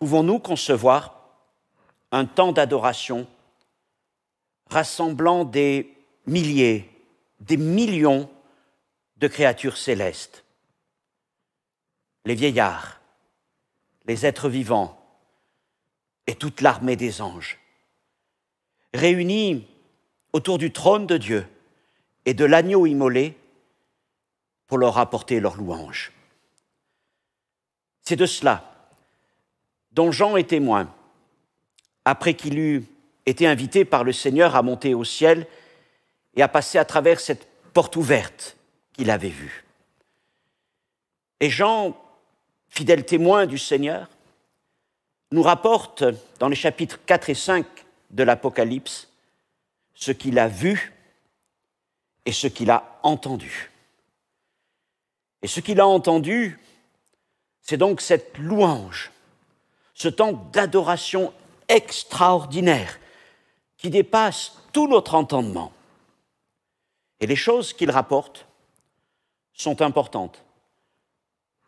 Pouvons-nous concevoir un temps d'adoration rassemblant des milliers, des millions de créatures célestes, les vieillards, les êtres vivants et toute l'armée des anges, réunis autour du trône de Dieu et de l'agneau immolé pour leur apporter leur louange. C'est de cela dont Jean est témoin, après qu'il eut été invité par le Seigneur à monter au ciel et à passer à travers cette porte ouverte qu'il avait vue. Et Jean, fidèle témoin du Seigneur, nous rapporte dans les chapitres 4 et 5 de l'Apocalypse ce qu'il a vu et ce qu'il a entendu. Et ce qu'il a entendu, c'est donc cette louange, ce temps d'adoration extraordinaire qui dépasse tout notre entendement. Et les choses qu'il rapporte sont importantes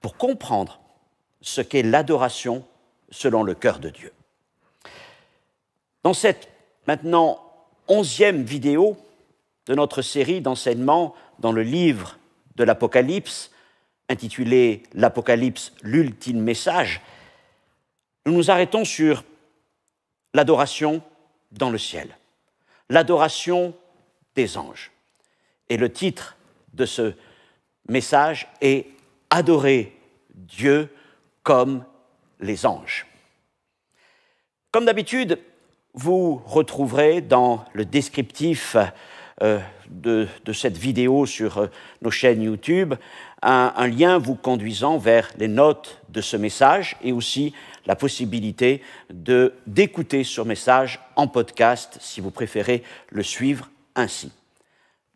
pour comprendre ce qu'est l'adoration selon le cœur de Dieu. Dans cette maintenant 11e vidéo de notre série d'enseignements dans le livre de l'Apocalypse, intitulée « L'Apocalypse, l'ultime message », nous nous arrêtons sur l'adoration dans le ciel, l'adoration des anges. Et le titre de ce message est « Adorer Dieu comme les anges ». Comme d'habitude, vous retrouverez dans le descriptif de cette vidéo sur nos chaînes YouTube un lien vous conduisant vers les notes de ce message et aussi la possibilité d'écouter ce message en podcast si vous préférez le suivre ainsi.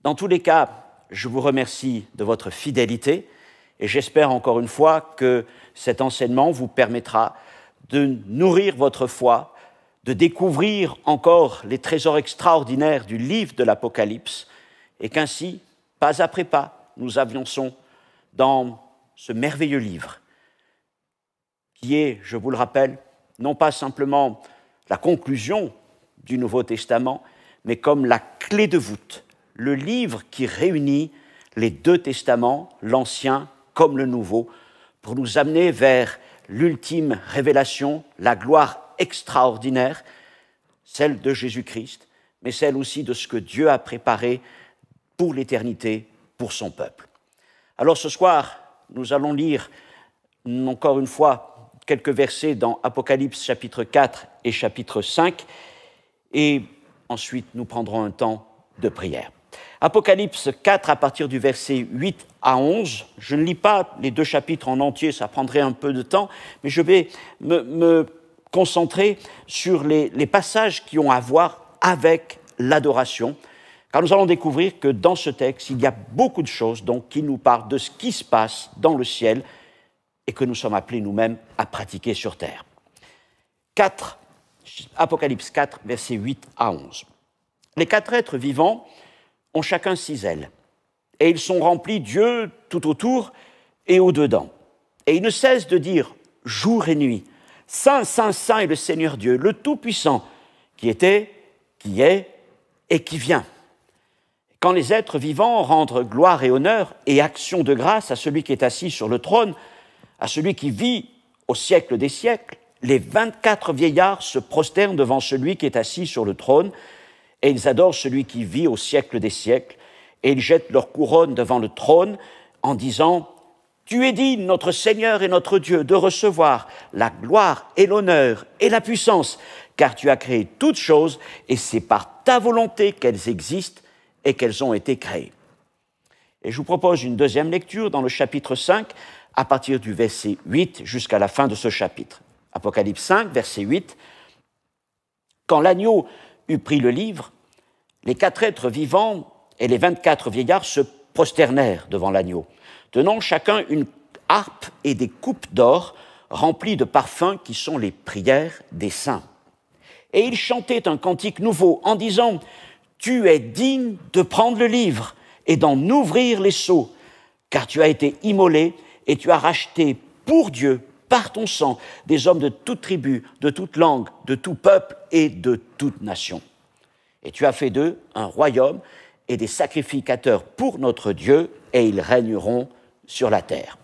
Dans tous les cas, je vous remercie de votre fidélité et j'espère encore une fois que cet enseignement vous permettra de nourrir votre foi, de découvrir encore les trésors extraordinaires du livre de l'Apocalypse et qu'ainsi, pas après pas, nous avançons dans ce merveilleux livre qui est, je vous le rappelle, non pas simplement la conclusion du Nouveau Testament, mais comme la clé de voûte, le livre qui réunit les deux testaments, l'Ancien comme le Nouveau, pour nous amener vers l'ultime révélation, la gloire extraordinaire, celle de Jésus-Christ, mais celle aussi de ce que Dieu a préparé pour l'éternité, pour son peuple. Alors ce soir, nous allons lire encore une fois quelques versets dans Apocalypse chapitre 4 et chapitre 5, et ensuite nous prendrons un temps de prière. Apocalypse 4 à partir du verset 8 à 11, je ne lis pas les deux chapitres en entier, ça prendrait un peu de temps, mais je vais me concentrer sur les passages qui ont à voir avec l'adoration, car nous allons découvrir que dans ce texte, il y a beaucoup de choses donc, qui nous parlent de ce qui se passe dans le ciel et que nous sommes appelés nous-mêmes à pratiquer sur terre. Apocalypse 4, versets 8 à 11. Les quatre êtres vivants ont chacun 6 ailes, et ils sont remplis d'yeux tout autour et au-dedans. Et ils ne cessent de dire jour et nuit, Saint, Saint, Saint est le Seigneur Dieu, le Tout-Puissant, qui était, qui est et qui vient. Quand les êtres vivants rendent gloire et honneur et action de grâce à celui qui est assis sur le trône, à celui qui vit au siècle des siècles, les 24 vieillards se prosternent devant celui qui est assis sur le trône, et ils adorent celui qui vit au siècle des siècles, et ils jettent leur couronne devant le trône en disant « Tu es digne, notre Seigneur et notre Dieu, de recevoir la gloire et l'honneur et la puissance, car tu as créé toutes choses, et c'est par ta volonté qu'elles existent et qu'elles ont été créées. » Et je vous propose une deuxième lecture dans le chapitre 5, à partir du verset 8 jusqu'à la fin de ce chapitre. Apocalypse 5, verset 8. « Quand l'agneau eut pris le livre, les 4 êtres vivants et les 24 vieillards se prosternèrent devant l'agneau, tenant chacun une harpe et des coupes d'or remplies de parfums qui sont les prières des saints. Et ils chantaient un cantique nouveau en disant « Tu es digne de prendre le livre et d'en ouvrir les sceaux, car tu as été immolé et tu as racheté pour Dieu par ton sang des hommes de toute tribu, de toute langue, de tout peuple et de toute nation. Et tu as fait d'eux un royaume et des sacrificateurs pour notre Dieu, et ils régneront sur la terre. »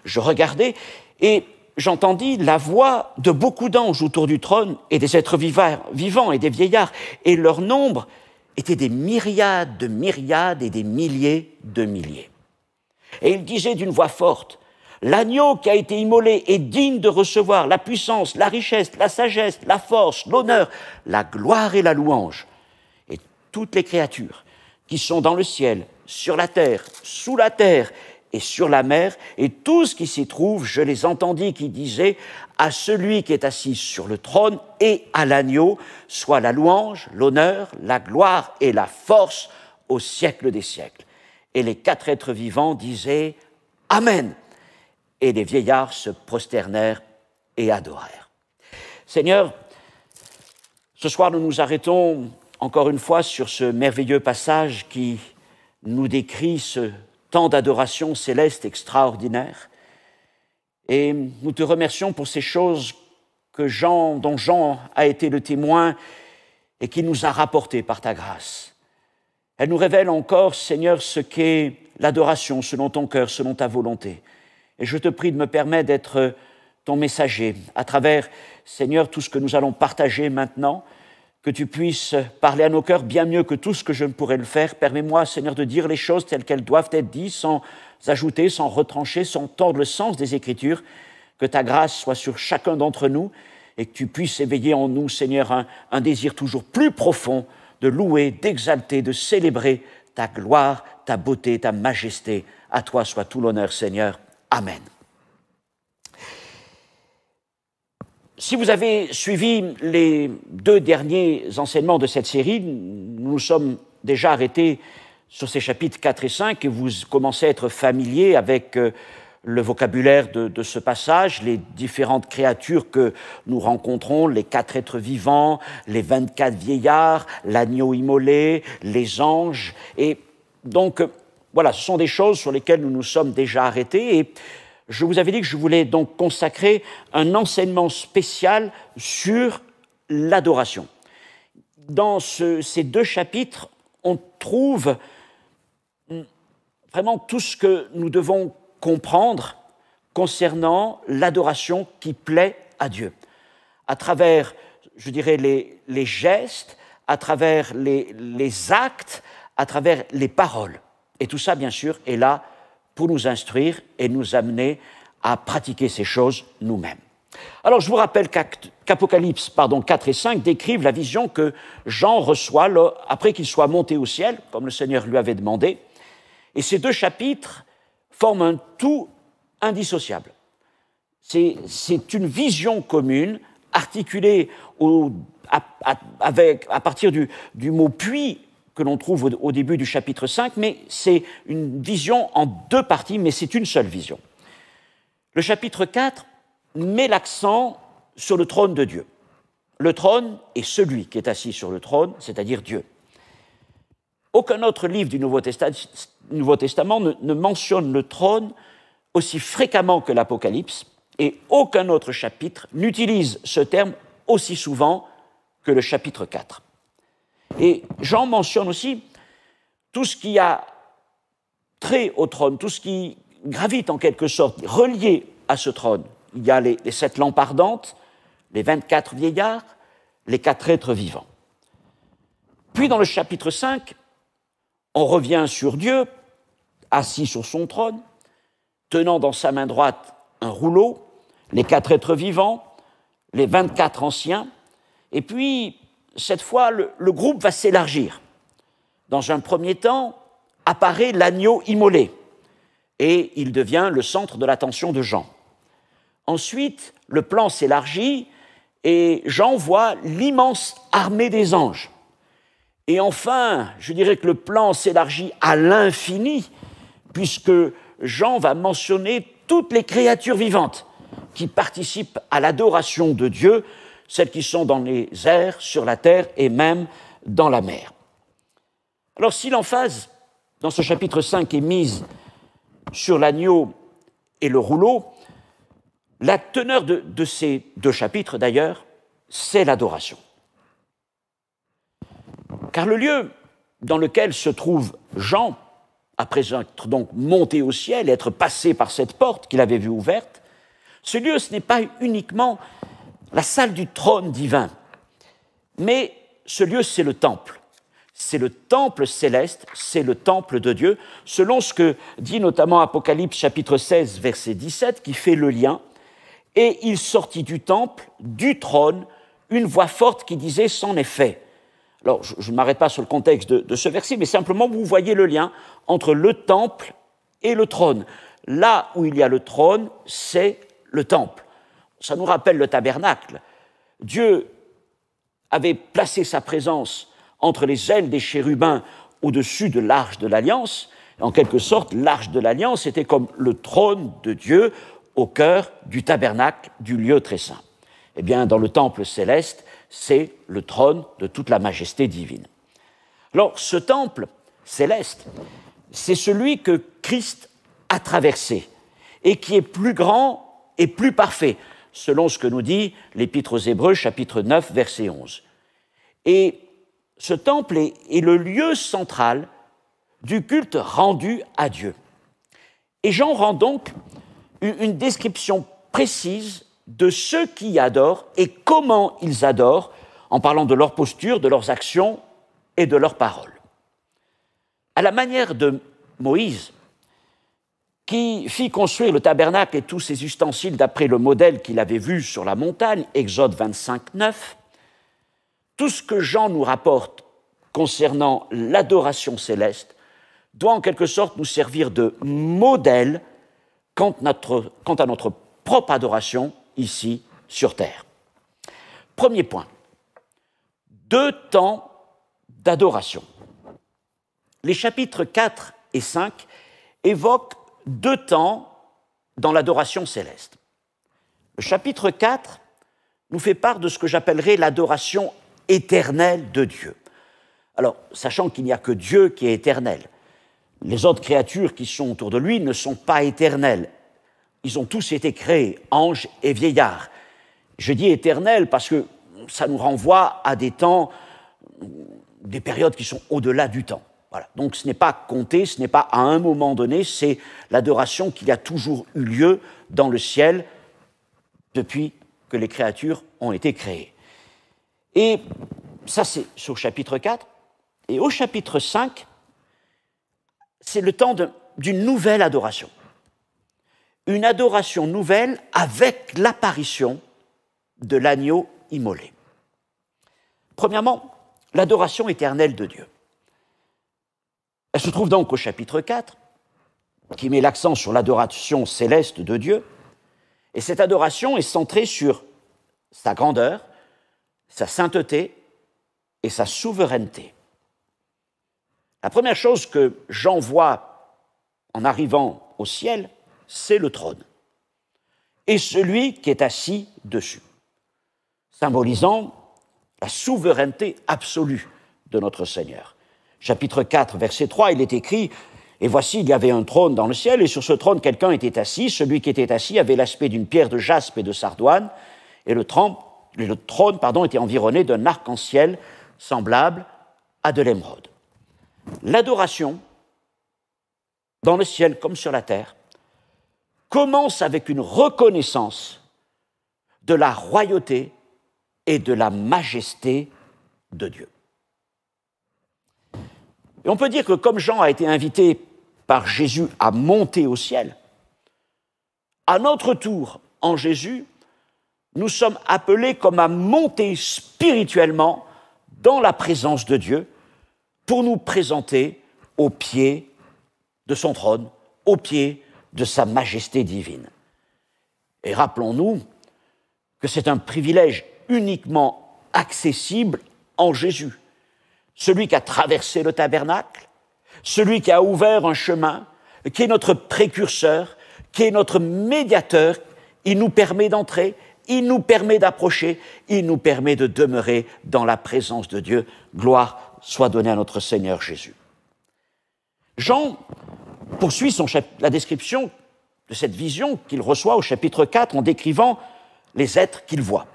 Je regardais et j'entendis la voix de beaucoup d'anges autour du trône et des êtres vivants et des vieillards, et leur nombre était des myriades de myriades et des milliers de milliers. Et ils disaient d'une voix forte: « L'agneau qui a été immolé est digne de recevoir la puissance, la richesse, la sagesse, la force, l'honneur, la gloire et la louange. » Et toutes les créatures qui sont dans le ciel, sur la terre, sous la terre et sur la mer, et tout ce qui s'y trouve, je les entendis qui disaient: « À celui qui est assis sur le trône et à l'agneau, soit la louange, l'honneur, la gloire et la force au siècle des siècles. » Et les 4 êtres vivants disaient: « Amen !» Et les vieillards se prosternèrent et adorèrent. Seigneur, ce soir nous nous arrêtons encore une fois sur ce merveilleux passage qui nous décrit ce temps d'adoration céleste extraordinaire. Et nous te remercions pour ces choses dont Jean a été le témoin et qu'il nous a rapportées par ta grâce. Elles nous révèlent encore, Seigneur, ce qu'est l'adoration selon ton cœur, selon ta volonté. Et je te prie de me permettre d'être ton messager à travers, Seigneur, tout ce que nous allons partager maintenant, que tu puisses parler à nos cœurs bien mieux que tout ce que je ne pourrais le faire. Permets-moi, Seigneur, de dire les choses telles qu'elles doivent être dites, sans ajouter, sans retrancher, sans tordre le sens des Écritures. Que ta grâce soit sur chacun d'entre nous et que tu puisses éveiller en nous, Seigneur, un désir toujours plus profond de louer, d'exalter, de célébrer ta gloire, ta beauté, ta majesté. À toi soit tout l'honneur, Seigneur. Amen. Si vous avez suivi les 2 derniers enseignements de cette série, nous nous sommes déjà arrêtés sur ces chapitres 4 et 5 et vous commencez à être familier avec le vocabulaire de ce passage, les différentes créatures que nous rencontrons, les 4 êtres vivants, les 24 vieillards, l'agneau immolé, les anges. Et donc, voilà, ce sont des choses sur lesquelles nous nous sommes déjà arrêtés. Et je vous avais dit que je voulais donc consacrer un enseignement spécial sur l'adoration. Dans ces 2 chapitres, on trouve vraiment tout ce que nous devons comprendre concernant l'adoration qui plaît à Dieu. À travers, je dirais, les gestes, à travers les actes, à travers les paroles. Et tout ça, bien sûr, est là pour nous instruire et nous amener à pratiquer ces choses nous-mêmes. Alors, je vous rappelle qu'Apocalypse 4 et 5 décrivent la vision que Jean reçoit après qu'il soit monté au ciel, comme le Seigneur lui avait demandé. Et ces 2 chapitres forment un tout indissociable. C'est une vision commune, articulée à partir du mot « puis » que l'on trouve au début du chapitre 5, mais c'est une vision en 2 parties, mais c'est une seule vision. Le chapitre 4 met l'accent sur le trône de Dieu. Le trône est celui qui est assis sur le trône, c'est-à-dire Dieu. Aucun autre livre du Nouveau Testament ne mentionne le trône aussi fréquemment que l'Apocalypse, et aucun autre chapitre n'utilise ce terme aussi souvent que le chapitre 4. Et Jean mentionne aussi tout ce qui a trait au trône, tout ce qui gravite en quelque sorte, relié à ce trône. Il y a les 7 lampes ardentes, les 24 vieillards, les 4 êtres vivants. Puis dans le chapitre 5, on revient sur Dieu, assis sur son trône, tenant dans sa main droite un rouleau, les 4 êtres vivants, les 24 anciens, et puis, cette fois, le groupe va s'élargir. Dans un premier temps, apparaît l'agneau immolé, et il devient le centre de l'attention de Jean. Ensuite, le plan s'élargit, et Jean voit l'immense armée des anges. Et enfin, je dirais que le plan s'élargit à l'infini, puisque Jean va mentionner toutes les créatures vivantes qui participent à l'adoration de Dieu, celles qui sont dans les airs, sur la terre et même dans la mer. Alors si l'emphase dans ce chapitre 5 est mise sur l'agneau et le rouleau, La teneur de ces deux chapitres, d'ailleurs, c'est l'adoration. Car le lieu dans lequel se trouve Jean, après être donc monté au ciel et être passé par cette porte qu'il avait vue ouverte, ce lieu, ce n'est pas uniquement la salle du trône divin, mais ce lieu, c'est le temple. C'est le temple céleste, c'est le temple de Dieu, selon ce que dit notamment Apocalypse chapitre 16, verset 17, qui fait le lien. Et il sortit du temple, du trône, une voix forte qui disait « c'en est fait ». Alors, je ne m'arrête pas sur le contexte de ce verset, mais simplement vous voyez le lien entre le temple et le trône. Là où il y a le trône, c'est le temple. Ça nous rappelle le tabernacle. Dieu avait placé sa présence entre les ailes des chérubins au-dessus de l'arche de l'Alliance. En quelque sorte, l'arche de l'Alliance était comme le trône de Dieu au cœur du tabernacle, du lieu très saint. Eh bien, dans le temple céleste, c'est le trône de toute la majesté divine. Alors, ce temple céleste, c'est celui que Christ a traversé et qui est plus grand et plus parfait, selon ce que nous dit l'Épître aux Hébreux, chapitre 9, verset 11. Et ce temple est le lieu central du culte rendu à Dieu. Et Jean rend donc une description précise de ceux qui adorent et comment ils adorent, en parlant de leur posture, de leurs actions et de leurs paroles. À la manière de Moïse, qui fit construire le tabernacle et tous ses ustensiles d'après le modèle qu'il avait vu sur la montagne, Exode 25, 9, tout ce que Jean nous rapporte concernant l'adoration céleste doit en quelque sorte nous servir de modèle quant à notre propre adoration ici sur terre. Premier point, 2 temps d'adoration. Les chapitres 4 et 5 évoquent 2 temps dans l'adoration céleste. Le chapitre 4 nous fait part de ce que j'appellerais l'adoration éternelle de Dieu. Alors, sachant qu'il n'y a que Dieu qui est éternel, les autres créatures qui sont autour de lui ne sont pas éternelles. Ils ont tous été créés, anges et vieillards. Je dis éternel parce que ça nous renvoie à des temps, des périodes qui sont au-delà du temps. Voilà. Donc ce n'est pas compté, ce n'est pas à un moment donné, c'est l'adoration qui a toujours eu lieu dans le ciel depuis que les créatures ont été créées. Et ça, c'est au chapitre 4. Et au chapitre 5, c'est le temps d'une nouvelle adoration. Une adoration nouvelle avec l'apparition de l'agneau immolé. Premièrement, l'adoration éternelle de Dieu. Elle se trouve donc au chapitre 4, qui met l'accent sur l'adoration céleste de Dieu, et cette adoration est centrée sur sa grandeur, sa sainteté et sa souveraineté. La première chose que Jean voit en arrivant au ciel, c'est le trône, et celui qui est assis dessus, symbolisant la souveraineté absolue de notre Seigneur. Chapitre 4, verset 3, il est écrit « Et voici, il y avait un trône dans le ciel, et sur ce trône, quelqu'un était assis. Celui qui était assis avait l'aspect d'une pierre de jaspe et de sardoine, et le trône était environné d'un arc-en-ciel semblable à de l'émeraude. » L'adoration, dans le ciel comme sur la terre, commence avec une reconnaissance de la royauté et de la majesté de Dieu. Et on peut dire que comme Jean a été invité par Jésus à monter au ciel, à notre tour, en Jésus, nous sommes appelés comme à monter spirituellement dans la présence de Dieu pour nous présenter au pied de son trône, au pied de sa majesté divine. Et rappelons-nous que c'est un privilège uniquement accessible en Jésus. Celui qui a traversé le tabernacle, celui qui a ouvert un chemin, qui est notre précurseur, qui est notre médiateur, il nous permet d'entrer, il nous permet d'approcher, il nous permet de demeurer dans la présence de Dieu. Gloire soit donnée à notre Seigneur Jésus. Jean poursuit la description de cette vision qu'il reçoit au chapitre 4 en décrivant les êtres qu'il voit.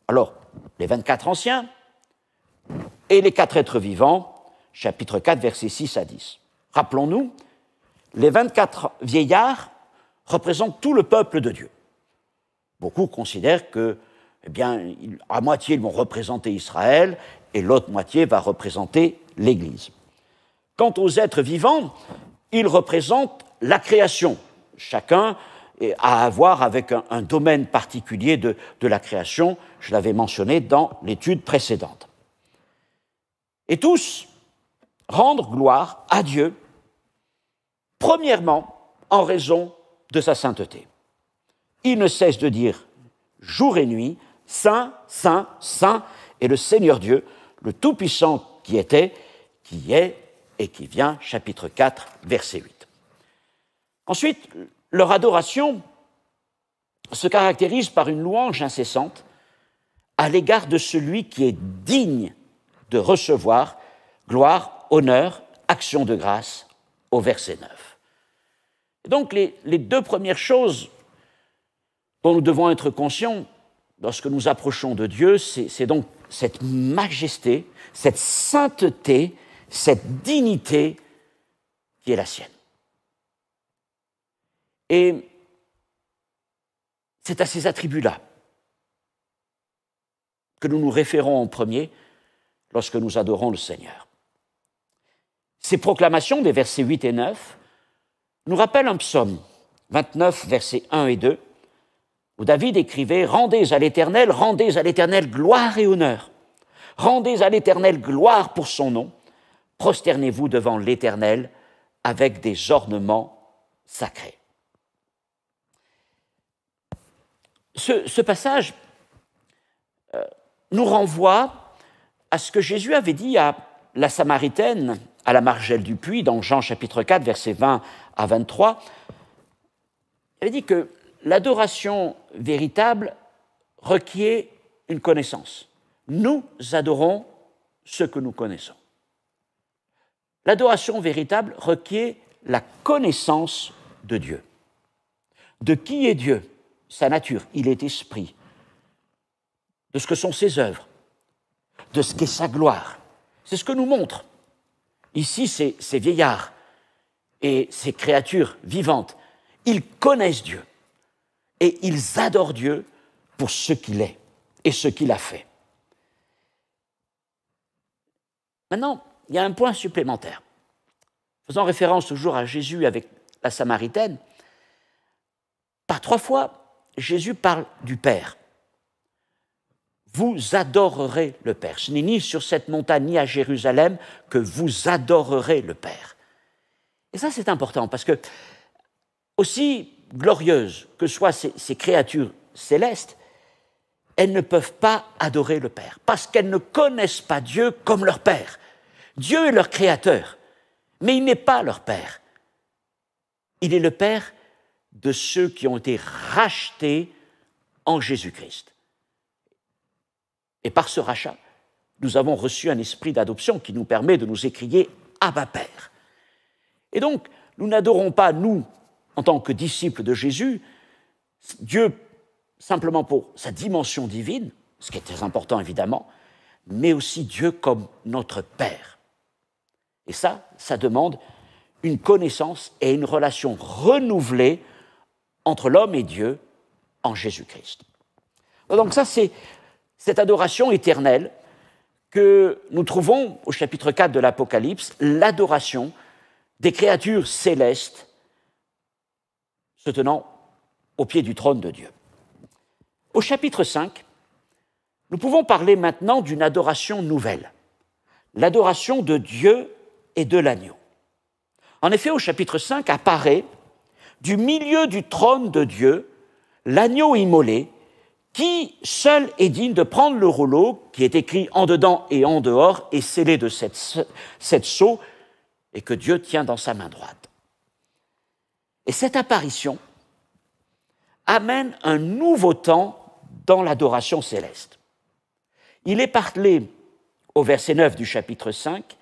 Alors, les 24 anciens et les 4 êtres vivants, chapitre 4, versets 6 à 10. Rappelons-nous, les 24 vieillards représentent tout le peuple de Dieu. Beaucoup considèrent que, eh bien, à moitié, ils vont représenter Israël et l'autre moitié va représenter l'Église. Quant aux êtres vivants, ils représentent la création. Chacun a à voir avec un domaine particulier de la création. Je l'avais mentionné dans l'étude précédente. Et tous rendent gloire à Dieu, premièrement en raison de sa sainteté. Ils ne cessent de dire jour et nuit, Saint, Saint, Saint est le Seigneur Dieu, le Tout-Puissant qui était, qui est et qui vient, chapitre 4, verset 8. Ensuite, leur adoration se caractérise par une louange incessante à l'égard de celui qui est digne de recevoir gloire, honneur, action de grâce, au verset 9. Et donc, les deux premières choses dont nous devons être conscients lorsque nous approchons de Dieu, c'est donc cette majesté, cette sainteté, cette dignité qui est la sienne. Et c'est à ces attributs-là que nous nous référons en premier lorsque nous adorons le Seigneur. Ces proclamations des versets 8 et 9 nous rappellent un psaume, 29, versets 1 et 2, où David écrivait « Rendez à l'Éternel gloire et honneur. Rendez à l'Éternel gloire pour son nom. Prosternez-vous devant l'Éternel avec des ornements sacrés. » Ce passage nous renvoie à ce que Jésus avait dit à la Samaritaine, à la margelle du puits, dans Jean chapitre 4, versets 20 à 23. Il avait dit que l'adoration véritable requiert une connaissance. Nous adorons ce que nous connaissons. L'adoration véritable requiert la connaissance de Dieu. De qui est Dieu? Sa nature, il est esprit. De ce que sont ses œuvres, de ce qu'est sa gloire. C'est ce que nous montre. Ici, ces vieillards et ces créatures vivantes, ils connaissent Dieu et ils adorent Dieu pour ce qu'il est et ce qu'il a fait. Maintenant, il y a un point supplémentaire. Faisant référence toujours à Jésus avec la Samaritaine, par 3 fois, Jésus parle du Père. Vous adorerez le Père. Ce n'est ni sur cette montagne ni à Jérusalem que vous adorerez le Père. Et ça, c'est important parce que, aussi glorieuses que soient ces créatures célestes, elles ne peuvent pas adorer le Père parce qu'elles ne connaissent pas Dieu comme leur Père. Dieu est leur Créateur, mais il n'est pas leur Père. Il est le Père de ceux qui ont été rachetés en Jésus-Christ. Et par ce rachat, nous avons reçu un esprit d'adoption qui nous permet de nous écrier « Abba Père ». Et donc, nous n'adorons pas, nous, en tant que disciples de Jésus, Dieu simplement pour sa dimension divine, ce qui est très important évidemment, mais aussi Dieu comme notre Père. Et ça demande une connaissance et une relation renouvelée entre l'homme et Dieu en Jésus-Christ. Donc ça, c'est cette adoration éternelle que nous trouvons au chapitre 4 de l'Apocalypse, l'adoration des créatures célestes se tenant au pied du trône de Dieu. Au chapitre 5, nous pouvons parler maintenant d'une adoration nouvelle, l'adoration de Dieu et de l'agneau. En effet, au chapitre 5 apparaît du milieu du trône de Dieu l'agneau immolé qui seul est digne de prendre le rouleau qui est écrit en dedans et en dehors et scellé de cette sceau et que Dieu tient dans sa main droite. Et cette apparition amène un nouveau temps dans l'adoration céleste. Il est parlé au verset 9 du chapitre 5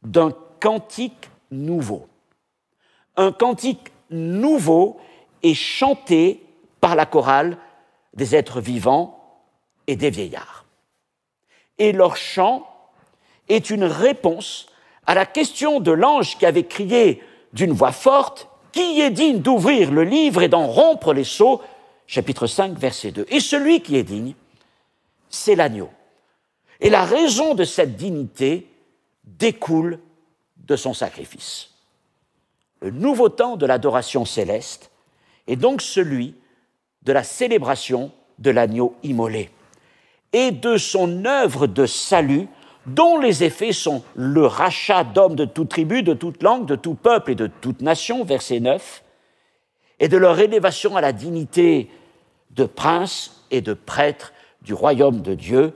d'un cantique nouveau. Un cantique nouveau est chanté par la chorale des êtres vivants et des vieillards. Et leur chant est une réponse à la question de l'ange qui avait crié d'une voix forte « Qui est digne d'ouvrir le livre et d'en rompre les sceaux ?» chapitre 5, verset 2. Et celui qui est digne, c'est l'agneau. Et la raison de cette dignité découle de son sacrifice. Le nouveau temps de l'adoration céleste est donc celui de la célébration de l'agneau immolé et de son œuvre de salut dont les effets sont le rachat d'hommes de toute tribu, de toute langue, de tout peuple et de toute nation, verset 9, et de leur élévation à la dignité de princes et de prêtres du royaume de Dieu,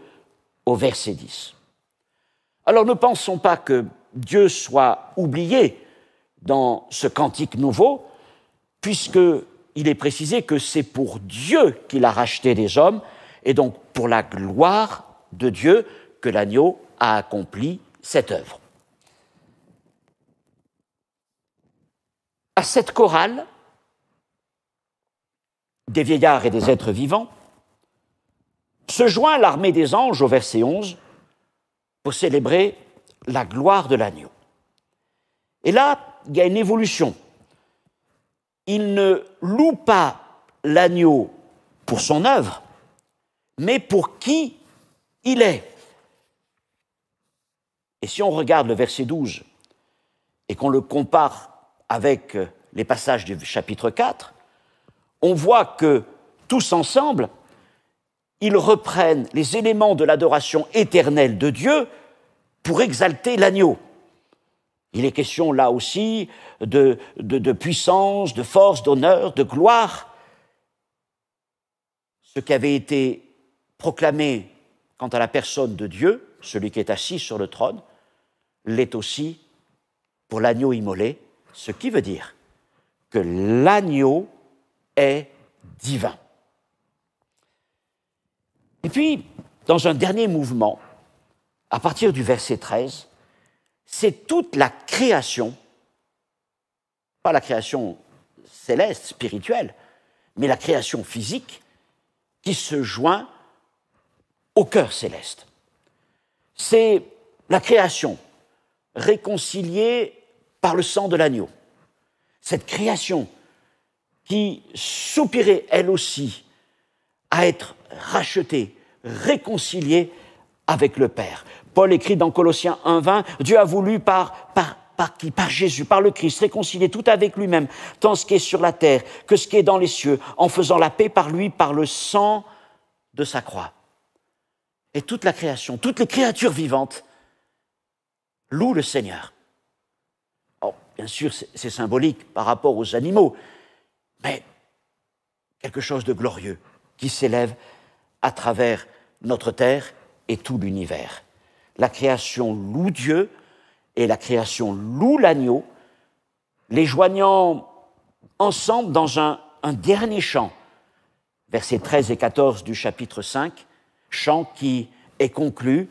au verset 10. Alors ne pensons pas que Dieu soit oublié dans ce cantique nouveau, puisqu'il est précisé que c'est pour Dieu qu'il a racheté des hommes, et donc pour la gloire de Dieu que l'agneau a accompli cette œuvre. À cette chorale des vieillards et des êtres vivants se joint l'armée des anges au verset 11 pour célébrer la gloire de l'agneau. Et là, il y a une évolution. Il ne loue pas l'agneau pour son œuvre, mais pour qui il est. Et si on regarde le verset 12 et qu'on le compare avec les passages du chapitre 4, on voit que tous ensemble, ils reprennent les éléments de l'adoration éternelle de Dieu pour exalter l'agneau. Il est question là aussi de puissance, de force, d'honneur, de gloire. Ce qui avait été proclamé quant à la personne de Dieu, celui qui est assis sur le trône, l'est aussi pour l'agneau immolé, ce qui veut dire que l'agneau est divin. Et puis, dans un dernier mouvement, à partir du verset 13, c'est toute la création, pas la création céleste, spirituelle, mais la création physique, qui se joint au cœur céleste. C'est la création réconciliée par le sang de l'agneau. Cette création qui soupirait elle aussi à être rachetée, réconciliée avec le Père. Paul écrit dans Colossiens 1,20, Dieu a voulu par Jésus, par le Christ, réconcilier tout avec lui-même, tant ce qui est sur la terre que ce qui est dans les cieux, en faisant la paix par lui, par le sang de sa croix. Et toute la création, toutes les créatures vivantes louent le Seigneur. Oh, bien sûr, c'est symbolique par rapport aux animaux, mais quelque chose de glorieux qui s'élève à travers notre terre et tout l'univers. La création loue Dieu et la création loue l'agneau, les joignant ensemble dans un dernier chant, versets 13 et 14 du chapitre 5, chant qui est conclu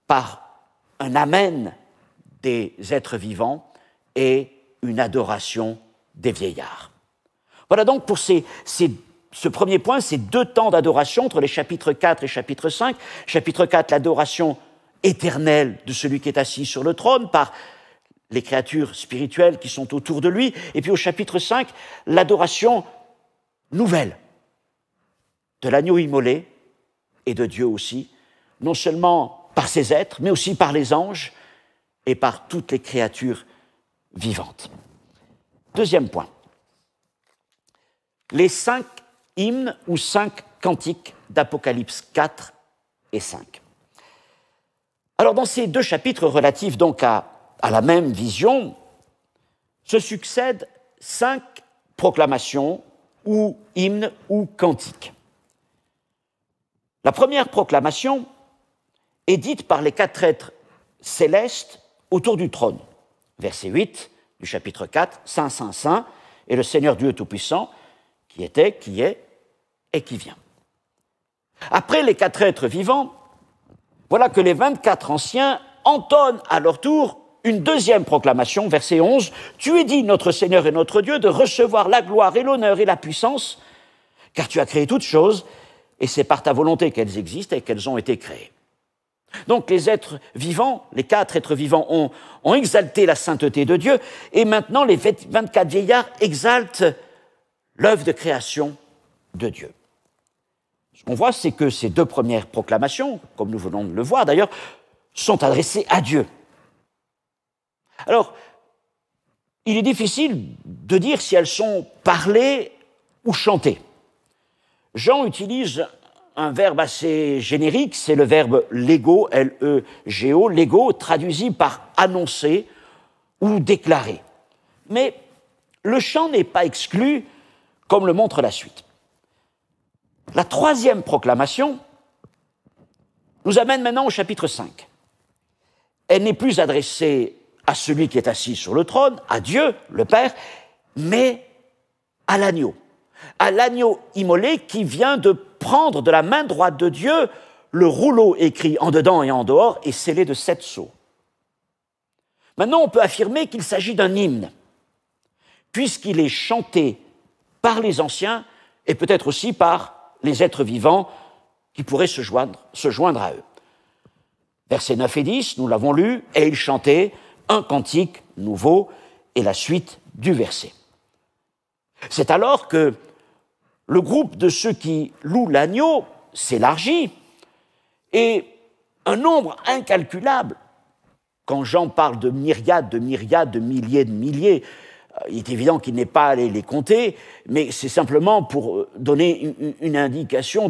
par un amen des êtres vivants et une adoration des vieillards. Voilà donc pour ce premier point, ces deux temps d'adoration entre les chapitres 4 et chapitre 5. Chapitre 4, l'adoration éternelle de celui qui est assis sur le trône par les créatures spirituelles qui sont autour de lui. Et puis au chapitre 5, l'adoration nouvelle de l'agneau immolé et de Dieu aussi, non seulement par ses êtres, mais aussi par les anges et par toutes les créatures vivantes. Deuxième point. Les 5 hymnes ou 5 cantiques d'Apocalypse 4 et 5. Alors dans ces deux chapitres relatifs donc à la même vision, se succèdent 5 proclamations ou hymnes ou cantiques. La première proclamation est dite par les 4 êtres célestes autour du trône. Verset 8 du chapitre 4, « Saint, Saint, Saint, est le Seigneur Dieu Tout-Puissant, qui était, qui est et qui vient. » Après les 4 êtres vivants, voilà que les 24 anciens entonnent à leur tour une deuxième proclamation, verset 11, « Tu es dit, notre Seigneur et notre Dieu, de recevoir la gloire et l'honneur et la puissance, car tu as créé toutes choses, et c'est par ta volonté qu'elles existent et qu'elles ont été créées. » Donc les êtres vivants, les 4 êtres vivants ont exalté la sainteté de Dieu, et maintenant les 24 vieillards exaltent l'œuvre de création de Dieu. Ce qu'on voit, c'est que ces deux premières proclamations, comme nous venons de le voir d'ailleurs, sont adressées à Dieu. Alors, il est difficile de dire si elles sont parlées ou chantées. Jean utilise un verbe assez générique, c'est le verbe lego, L-E-G-O, lego, traduisible par annoncer ou déclarer. Mais le chant n'est pas exclu, comme le montre la suite. La troisième proclamation nous amène maintenant au chapitre 5. Elle n'est plus adressée à celui qui est assis sur le trône, à Dieu, le Père, mais à l'agneau immolé qui vient de prendre de la main droite de Dieu le rouleau écrit en dedans et en dehors et scellé de 7 sceaux. Maintenant, on peut affirmer qu'il s'agit d'un hymne, puisqu'il est chanté par les anciens et peut-être aussi par les êtres vivants qui pourraient se joindre à eux. Versets 9 et 10, nous l'avons lu, et il chantait un cantique nouveau et la suite du verset. C'est alors que le groupe de ceux qui louent l'agneau s'élargit et un nombre incalculable, quand Jean parle de myriades, de milliers de milliers, il est évident qu'il n'est pas allé les compter, mais c'est simplement pour donner une indication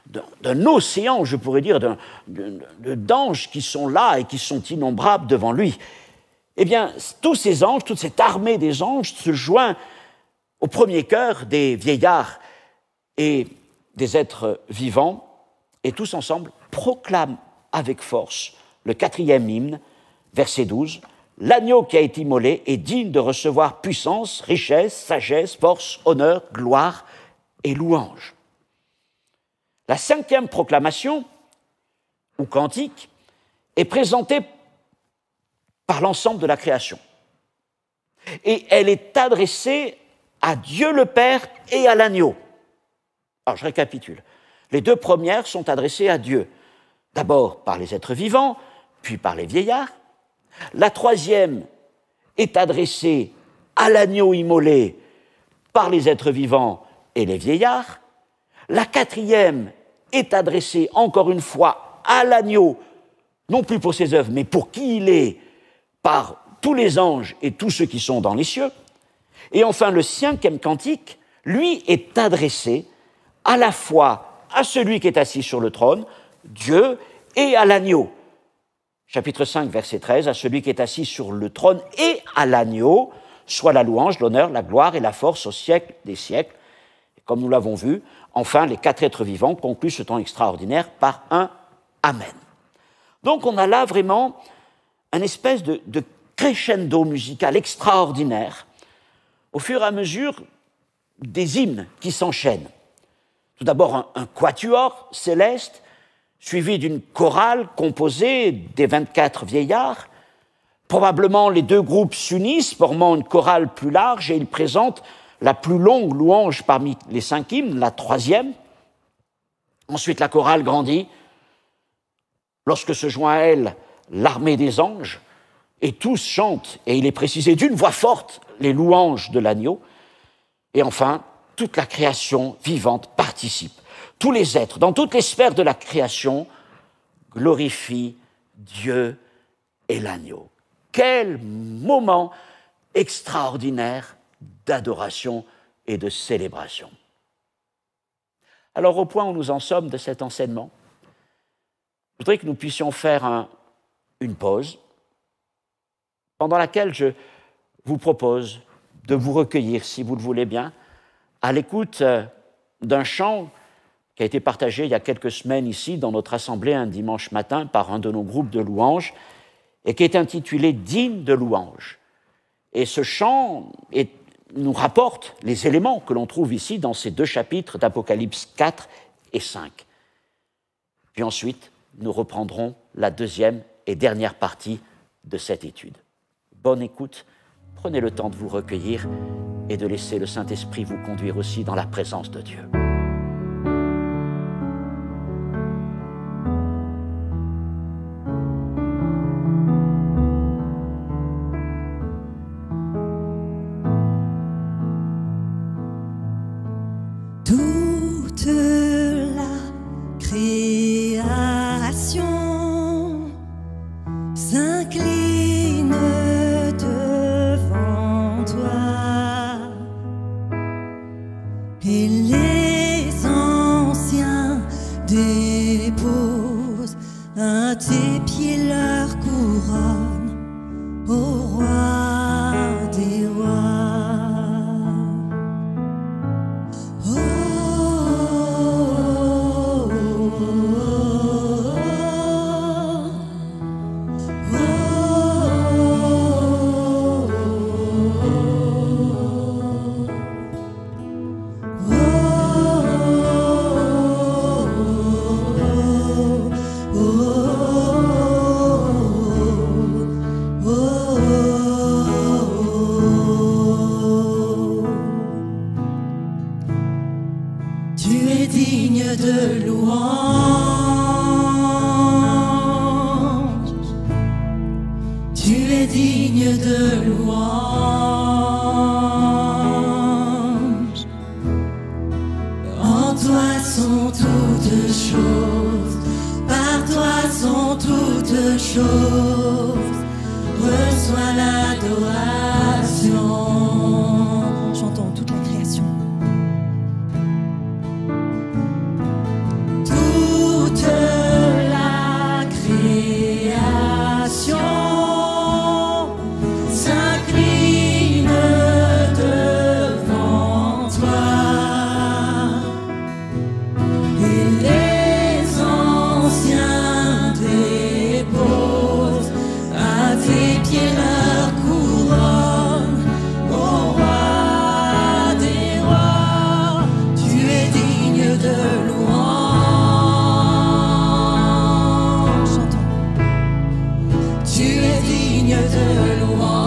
d'un océan, je pourrais dire, d'anges qui sont là et qui sont innombrables devant lui. Eh bien, tous ces anges, toute cette armée des anges se joint au premier chœur des vieillards et des êtres vivants, et tous ensemble proclament avec force le 4e hymne, verset 12, « L'agneau qui a été immolé est digne de recevoir puissance, richesse, sagesse, force, honneur, gloire et louange. » La 5e proclamation, ou cantique, est présentée par l'ensemble de la création. Et elle est adressée à Dieu le Père et à l'agneau. Alors, je récapitule. Les 2 premières sont adressées à Dieu, d'abord par les êtres vivants, puis par les vieillards. La 3e est adressée à l'agneau immolé par les êtres vivants et les vieillards. La 4e est adressée encore une fois à l'agneau, non plus pour ses œuvres, mais pour qui il est, par tous les anges et tous ceux qui sont dans les cieux. Et enfin, le 5e cantique, lui, est adressé à la fois à celui qui est assis sur le trône, Dieu, et à l'agneau. Chapitre 5, verset 13, « À celui qui est assis sur le trône et à l'agneau, soit la louange, l'honneur, la gloire et la force au siècle des siècles. » Et comme nous l'avons vu, enfin, les 4 êtres vivants concluent ce temps extraordinaire par un « Amen ». Donc on a là vraiment un espèce de crescendo musical extraordinaire au fur et à mesure des hymnes qui s'enchaînent. Tout d'abord un quatuor céleste, suivi d'une chorale composée des 24 vieillards. Probablement les 2 groupes s'unissent, formant une chorale plus large, et ils présentent la plus longue louange parmi les 5 hymnes, la 3e. Ensuite, la chorale grandit, lorsque se joint à elle l'armée des anges, et tous chantent, et il est précisé d'une voix forte, les louanges de l'agneau. Et enfin, toute la création vivante participe. Tous les êtres, dans toutes les sphères de la création, glorifient Dieu et l'agneau. Quel moment extraordinaire d'adoration et de célébration. Alors, au point où nous en sommes de cet enseignement, je voudrais que nous puissions faire une pause, pendant laquelle je vous propose de vous recueillir, si vous le voulez bien, à l'écoute d'un chant qui a été partagé il y a quelques semaines ici dans notre assemblée un dimanche matin par un de nos groupes de louanges et qui est intitulé « Digne de louange ». Et ce chant nous rapporte les éléments que l'on trouve ici dans ces 2 chapitres d'Apocalypse 4 et 5. Puis ensuite, nous reprendrons la 2e et dernière partie de cette étude. Bonne écoute, prenez le temps de vous recueillir et de laisser le Saint-Esprit vous conduire aussi dans la présence de Dieu. Toute la création s'incline devant toi, et les anciens déposent à tes pieds leur couronne, ô roi des rois. Tu es digne de louange, tu es digne de louange. En toi sont toutes choses, par toi sont toutes choses. Reçois l'adoration. Chantons toute la création. La création s'incline devant toi, et les anciens déposent à tes pieds leur couronne, ô roi des rois. Tu es digne de louange. De louange,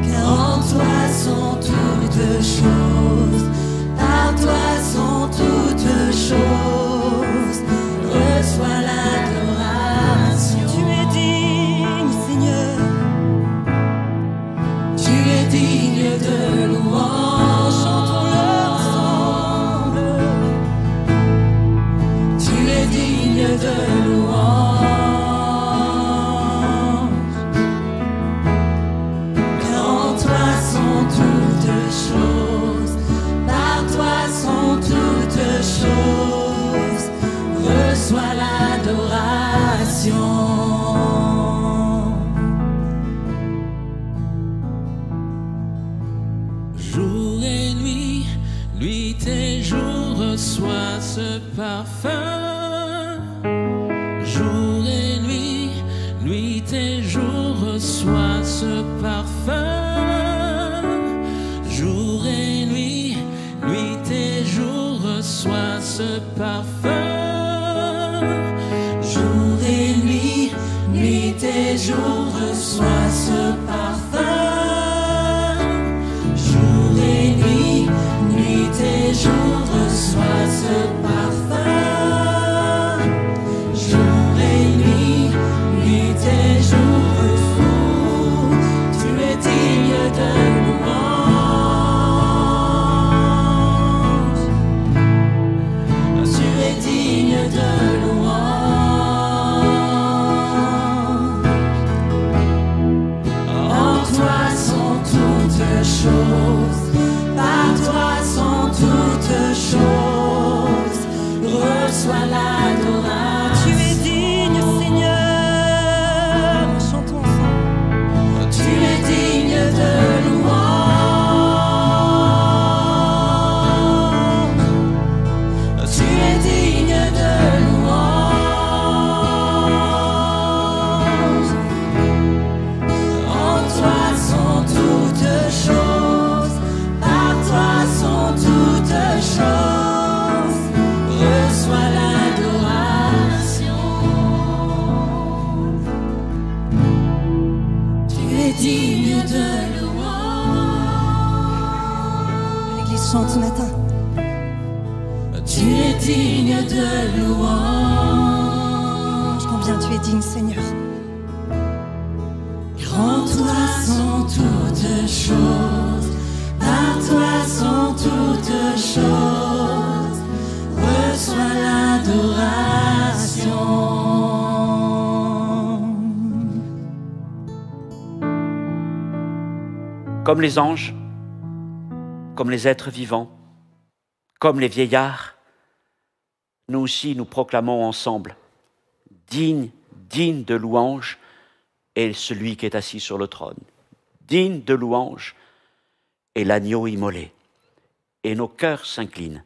car en toi sont toutes choses, par toi sont toutes choses. Reçois l'adoration. Tu es digne, Seigneur. Tu es digne de louange. Chantons-le ensemble. Tu es digne de louange, car en toi sont toutes choses, par toi sont toutes choses. Reçois l'adoration. Jour et nuit, nuit et jour, reçois ce parfum. Jour et nuit, nuit et jour, reçois ce parfum. Jour et nuit, nuit et jour, reçois ce parfum. Jour et nuit, nuit et jour, reçois ce parfum. Jour et nuit, nuit et jour, reçois ce parfum. Tu es digne de louange. Tu es digne l'Église chante ce matin. Tu es digne de louange. Combien tu es digne, Seigneur. En toi sont toutes choses, par toi sont toutes choses. Reçois l'adoration. Comme les anges, comme les êtres vivants, comme les vieillards, nous aussi nous proclamons ensemble, digne de louange est celui qui est assis sur le trône. Digne de louange est l'agneau immolé. Et nos cœurs s'inclinent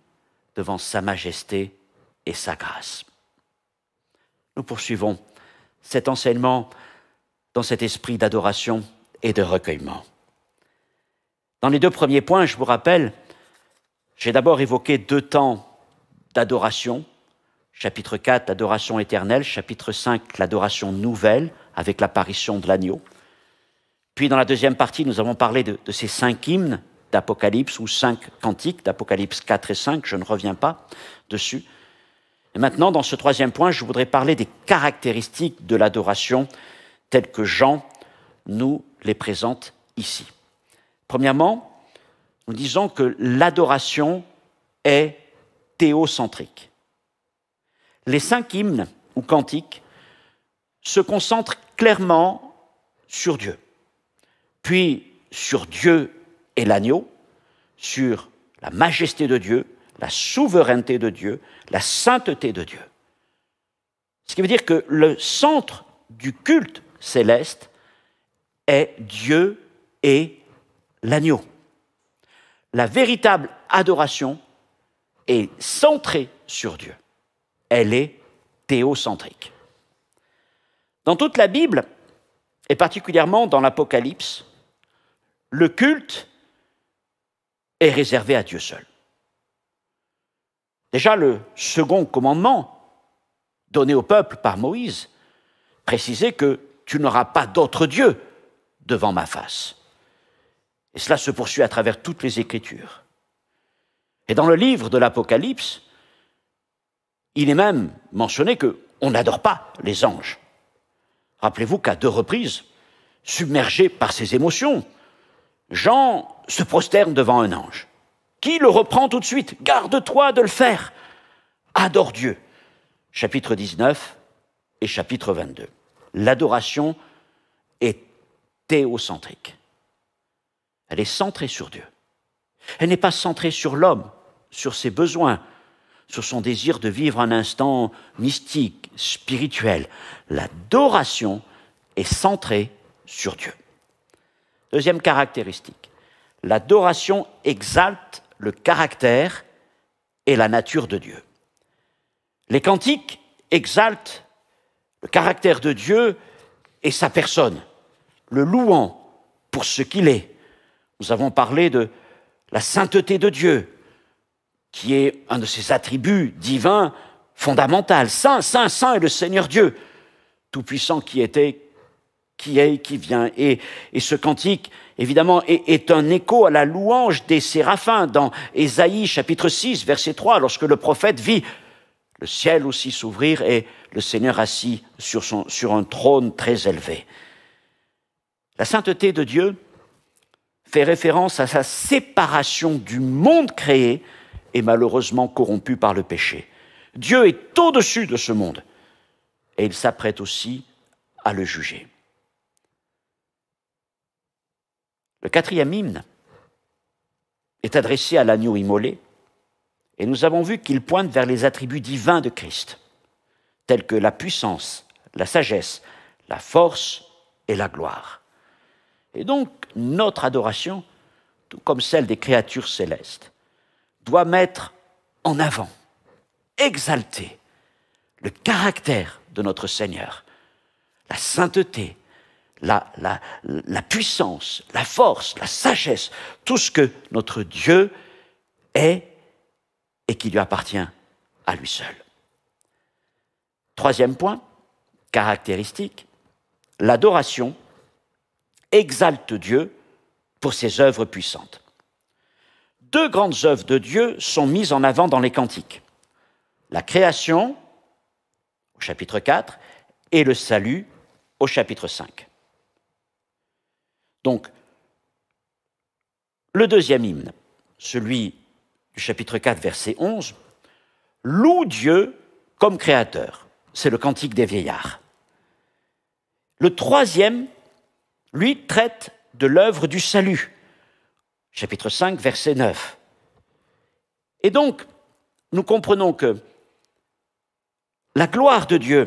devant sa majesté et sa grâce. Nous poursuivons cet enseignement dans cet esprit d'adoration et de recueillement. Dans les deux premiers points, je vous rappelle, j'ai d'abord évoqué 2 temps d'adoration. Chapitre 4, l'adoration éternelle. Chapitre 5, l'adoration nouvelle, avec l'apparition de l'agneau. Puis dans la deuxième partie, nous avons parlé de ces 5 hymnes d'Apocalypse, ou 5 cantiques d'Apocalypse 4 et 5, je ne reviens pas dessus. Et maintenant, dans ce troisième point, je voudrais parler des caractéristiques de l'adoration telles que Jean nous les présente ici. Premièrement, nous disons que l'adoration est théocentrique. Les 5 hymnes ou cantiques se concentrent clairement sur Dieu, puis sur Dieu et l'agneau, sur la majesté de Dieu, la souveraineté de Dieu, la sainteté de Dieu. Ce qui veut dire que le centre du culte céleste est Dieu et l'agneau. La véritable adoration est centrée sur Dieu. Elle est théocentrique. Dans toute la Bible, et particulièrement dans l'Apocalypse, le culte est réservé à Dieu seul. Déjà, le second commandement donné au peuple par Moïse précisait que tu n'auras pas d'autre Dieu devant ma face. Et cela se poursuit à travers toutes les Écritures. Et dans le livre de l'Apocalypse, il est même mentionné qu'on n'adore pas les anges. Rappelez-vous qu'à 2 reprises, submergé par ses émotions, Jean se prosterne devant un ange, qui le reprend tout de suite. « Garde-toi de le faire. Adore Dieu. » Chapitre 19 et chapitre 22. L'adoration est théocentrique. Elle est centrée sur Dieu. Elle n'est pas centrée sur l'homme, sur ses besoins, sur son désir de vivre un instant mystique, spirituel. L'adoration est centrée sur Dieu. Deuxième caractéristique, l'adoration exalte le caractère et la nature de Dieu. Les cantiques exaltent le caractère de Dieu et sa personne, le louant pour ce qu'il est. Nous avons parlé de la sainteté de Dieu, qui est un de ses attributs divins fondamentaux. Saint, saint, saint est le Seigneur Dieu, tout-puissant qui était, qui est, qui vient. Et ce cantique, évidemment, est un écho à la louange des séraphins dans Ésaïe, chapitre 6, verset 3, lorsque le prophète vit le ciel aussi s'ouvrir et le Seigneur assis sur un trône très élevé. La sainteté de Dieu fait référence à sa séparation du monde créé et malheureusement corrompu par le péché. Dieu est au-dessus de ce monde et il s'apprête aussi à le juger. Le 4e hymne est adressé à l'agneau immolé et nous avons vu qu'il pointe vers les attributs divins de Christ, tels que la puissance, la sagesse, la force et la gloire. Et donc, notre adoration, tout comme celle des créatures célestes, doit mettre en avant, exalter le caractère de notre Seigneur, la sainteté, la puissance, la force, la sagesse, tout ce que notre Dieu est et qui lui appartient à lui seul. 3e point, caractéristique, l'adoration exalte Dieu pour ses œuvres puissantes. deux grandes œuvres de Dieu sont mises en avant dans les cantiques. La création, au chapitre 4, et le salut, au chapitre 5. Donc, le deuxième hymne, celui du chapitre 4, verset 11, loue Dieu comme créateur. C'est le cantique des vieillards. Le troisième, lui, traite de l'œuvre du salut. Chapitre 5, verset 9. Et donc, nous comprenons que la gloire de Dieu,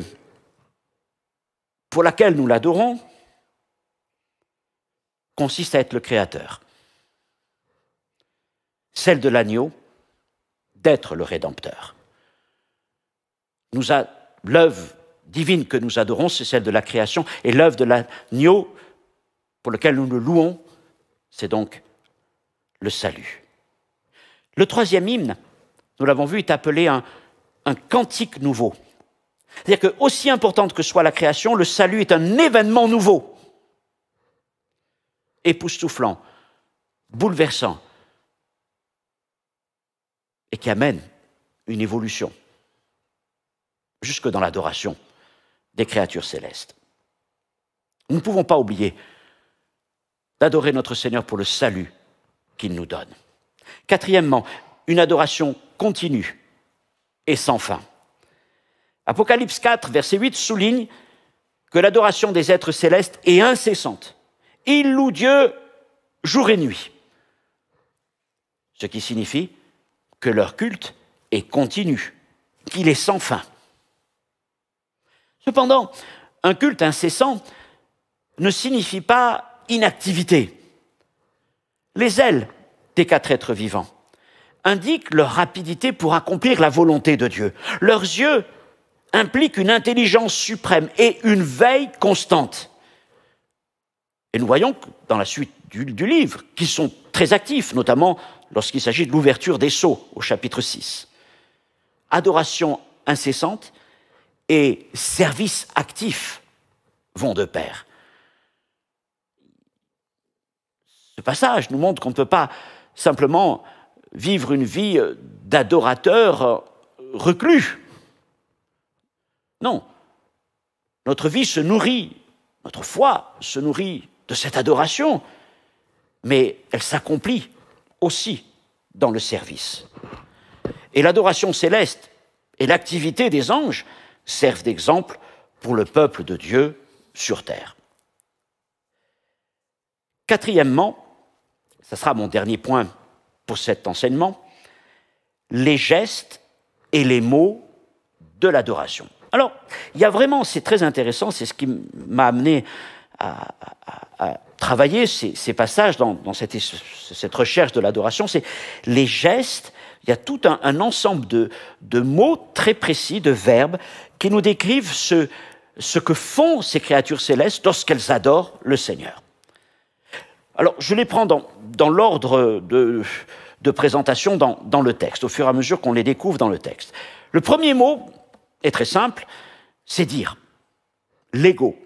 pour laquelle nous l'adorons, consiste à être le créateur. Celle de l'agneau, d'être le rédempteur. L'œuvre divine que nous adorons, c'est celle de la création, et l'œuvre de l'agneau, pour lequel nous le louons, c'est donc le salut. Le troisième hymne, nous l'avons vu, est appelé un cantique nouveau. C'est-à-dire que, aussi importante que soit la création, le salut est un événement nouveau, époustouflant, bouleversant, et qui amène une évolution, jusque dans l'adoration des créatures célestes. Nous ne pouvons pas oublier d'adorer notre Seigneur pour le salut qu'il nous donne. Quatrièmement, une adoration continue et sans fin. Apocalypse 4, verset 8, souligne que l'adoration des êtres célestes est incessante. Ils louent Dieu jour et nuit. Ce qui signifie que leur culte est continu, qu'il est sans fin. Cependant, un culte incessant ne signifie pas inactivité. Les ailes des quatre êtres vivants indiquent leur rapidité pour accomplir la volonté de Dieu. Leurs yeux impliquent une intelligence suprême et une veille constante. Et nous voyons que dans la suite du livre qu'ils sont très actifs, notamment lorsqu'il s'agit de l'ouverture des sceaux au chapitre 6. Adoration incessante et service actif vont de pair. Ce passage nous montre qu'on ne peut pas simplement vivre une vie d'adorateur reclus. Non, notre vie se nourrit, notre foi se nourrit de cette adoration, mais elle s'accomplit aussi dans le service. Et l'adoration céleste et l'activité des anges servent d'exemple pour le peuple de Dieu sur terre. Quatrièmement, ce sera mon dernier point pour cet enseignement, les gestes et les mots de l'adoration. Alors, il y a vraiment, c'est très intéressant, c'est ce qui m'a amené à travailler ces passages dans cette recherche de l'adoration, c'est les gestes. Il y a tout un ensemble de mots très précis, de verbes, qui nous décrivent ce que font ces créatures célestes lorsqu'elles adorent le Seigneur. Alors, je les prends dans l'ordre de présentation dans le texte, au fur et à mesure qu'on les découvre dans le texte. Le premier mot est très simple, c'est dire. L'ego,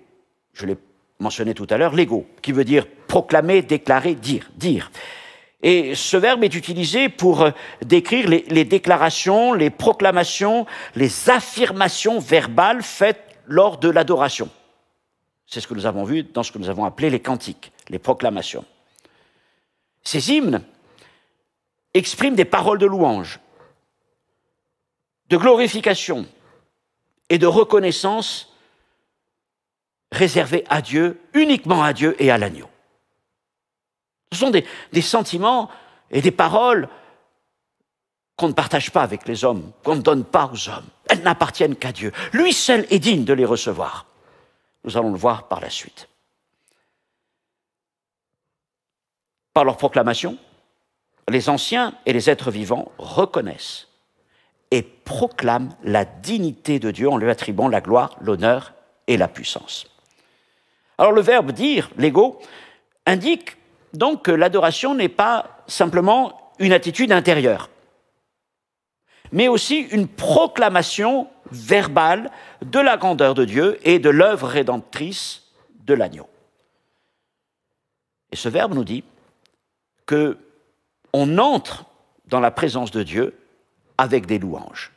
je l'ai mentionné tout à l'heure, l'ego, qui veut dire proclamer, déclarer, dire. Et ce verbe est utilisé pour décrire les déclarations, les proclamations, les affirmations verbales faites lors de l'adoration. C'est ce que nous avons vu dans ce que nous avons appelé les cantiques, les proclamations. Ces hymnes expriment des paroles de louange, de glorification et de reconnaissance réservées à Dieu, uniquement à Dieu et à l'agneau. Ce sont des sentiments et des paroles qu'on ne partage pas avec les hommes, qu'on ne donne pas aux hommes. Elles n'appartiennent qu'à Dieu. Lui seul est digne de les recevoir. Nous allons le voir par la suite. Par leur proclamation, les anciens et les êtres vivants reconnaissent et proclament la dignité de Dieu en lui attribuant la gloire, l'honneur et la puissance. Alors le verbe dire, l'ego, indique donc que l'adoration n'est pas simplement une attitude intérieure, mais aussi une proclamation verbale de la grandeur de Dieu et de l'œuvre rédemptrice de l'agneau. Et ce verbe nous dit qu'on entre dans la présence de Dieu avec des louanges.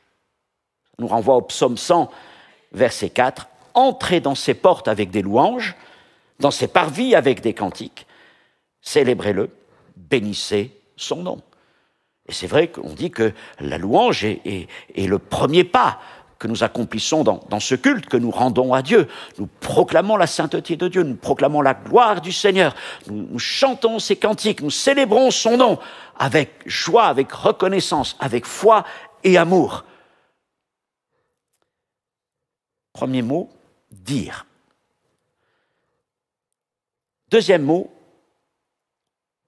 Ça nous renvoie au psaume 100, verset 4. « Entrez dans ses portes avec des louanges, dans ses parvis avec des cantiques. Célébrez-le, bénissez son nom. » Et c'est vrai qu'on dit que la louange est le premier pas que nous accomplissons dans ce culte que nous rendons à Dieu. Nous proclamons la sainteté de Dieu, nous proclamons la gloire du Seigneur, nous chantons ses cantiques, nous célébrons son nom avec joie, avec reconnaissance, avec foi et amour. Premier mot, dire. Deuxième mot,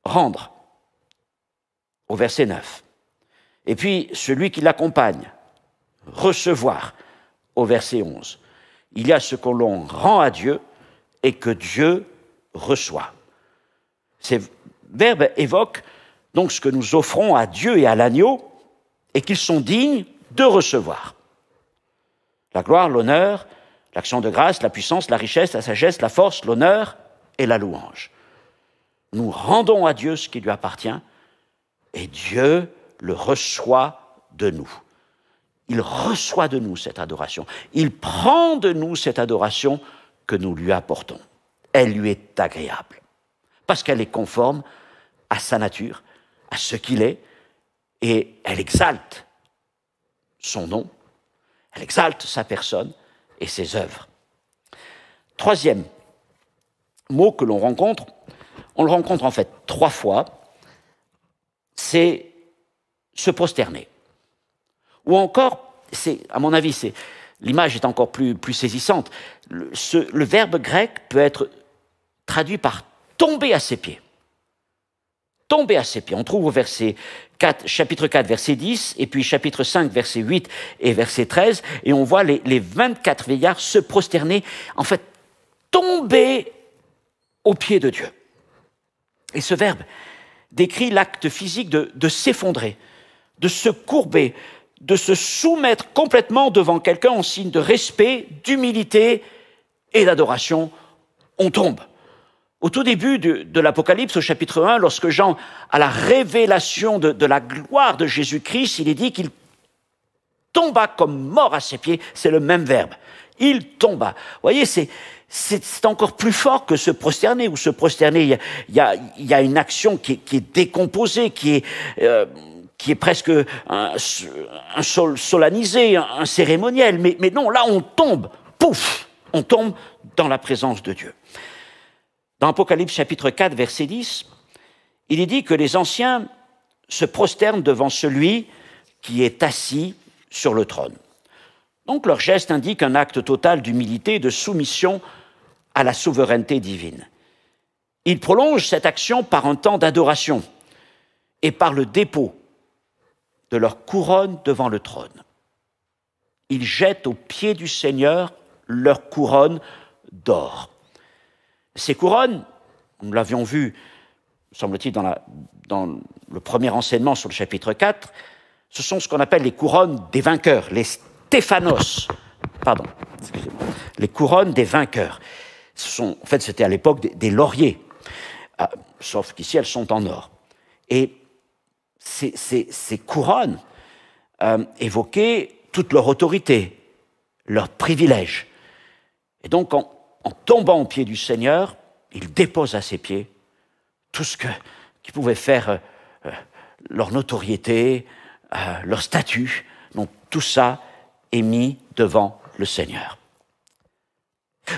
rendre, au verset 9. Et puis, celui qui l'accompagne, recevoir, au verset 11. Il y a ce que l'on rend à Dieu et que Dieu reçoit. Ces verbes évoquent donc ce que nous offrons à Dieu et à l'agneau et qu'ils sont dignes de recevoir. La gloire, l'honneur, l'action de grâce, la puissance, la richesse, la sagesse, la force, l'honneur et la louange. Nous rendons à Dieu ce qui lui appartient et Dieu le reçoit de nous. Il reçoit de nous cette adoration. Il prend de nous cette adoration que nous lui apportons. Elle lui est agréable parce qu'elle est conforme à sa nature, à ce qu'il est, et elle exalte son nom, elle exalte sa personne et ses œuvres. Troisième mot que l'on rencontre, on le rencontre en fait 3 fois, c'est se prosterner. Ou encore, à mon avis, l'image est encore plus saisissante, le verbe grec peut être traduit par tomber à ses pieds. Tomber à ses pieds. On trouve au chapitre 4, verset 10, et puis chapitre 5, verset 8 et verset 13, et on voit les 24 vieillards se prosterner, en fait, tomber aux pieds de Dieu. Et ce verbe décrit l'acte physique de s'effondrer, de se courber, de se soumettre complètement devant quelqu'un en signe de respect, d'humilité et d'adoration. On tombe. Au tout début de l'Apocalypse, au chapitre 1, lorsque Jean a la révélation de la gloire de Jésus-Christ, il est dit qu'il tomba comme mort à ses pieds. C'est le même verbe. Il tomba. Vous voyez, c'est encore plus fort que se prosterner. Ou se prosterner, il y a une action qui est décomposée, qui est presque un solennité, un cérémoniel. Mais non, là, on tombe. Pouf! On tombe dans la présence de Dieu. Dans Apocalypse chapitre 4, verset 10, il est dit que les anciens se prosternent devant celui qui est assis sur le trône. Donc leur geste indique un acte total d'humilité et de soumission à la souveraineté divine. Ils prolongent cette action par un temps d'adoration et par le dépôt de leur couronne devant le trône. Ils jettent aux pieds du Seigneur leur couronne d'or. Ces couronnes, nous l'avions vu, semble-t-il, dans le premier enseignement sur le chapitre 4, ce sont ce qu'on appelle les couronnes des vainqueurs, les Stéphanos. Pardon, excusez-moi. Les couronnes des vainqueurs. En fait, c'était à l'époque des lauriers, sauf qu'ici, elles sont en or. Et ces couronnes évoquaient toute leur autorité, leurs privilèges. Et donc, en tombant aux pieds du Seigneur, il dépose à ses pieds tout ce qui pouvait faire leur notoriété, leur statut. Donc tout ça est mis devant le Seigneur.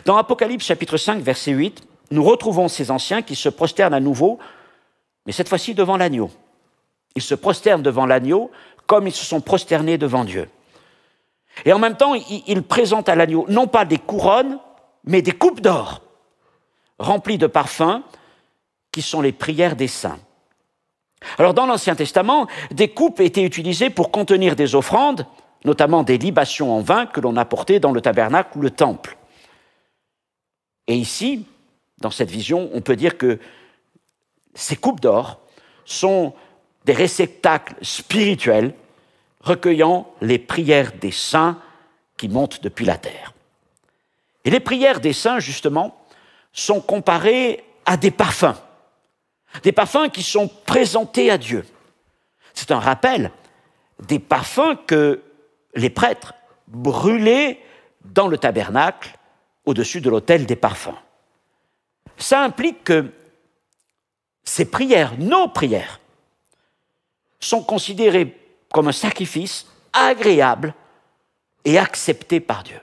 Dans Apocalypse chapitre 5, verset 8, nous retrouvons ces anciens qui se prosternent à nouveau, mais cette fois-ci devant l'agneau. Ils se prosternent devant l'agneau comme ils se sont prosternés devant Dieu. Et en même temps, ils présentent à l'agneau non pas des couronnes, mais des coupes d'or, remplies de parfums, qui sont les prières des saints. Alors, dans l'Ancien Testament, des coupes étaient utilisées pour contenir des offrandes, notamment des libations en vin que l'on apportait dans le tabernacle ou le temple. Et ici, dans cette vision, on peut dire que ces coupes d'or sont des réceptacles spirituels recueillant les prières des saints qui montent depuis la terre. Et les prières des saints, justement, sont comparées à des parfums qui sont présentés à Dieu. C'est un rappel des parfums que les prêtres brûlaient dans le tabernacle au-dessus de l'autel des parfums. Ça implique que ces prières, nos prières, sont considérées comme un sacrifice agréable et accepté par Dieu.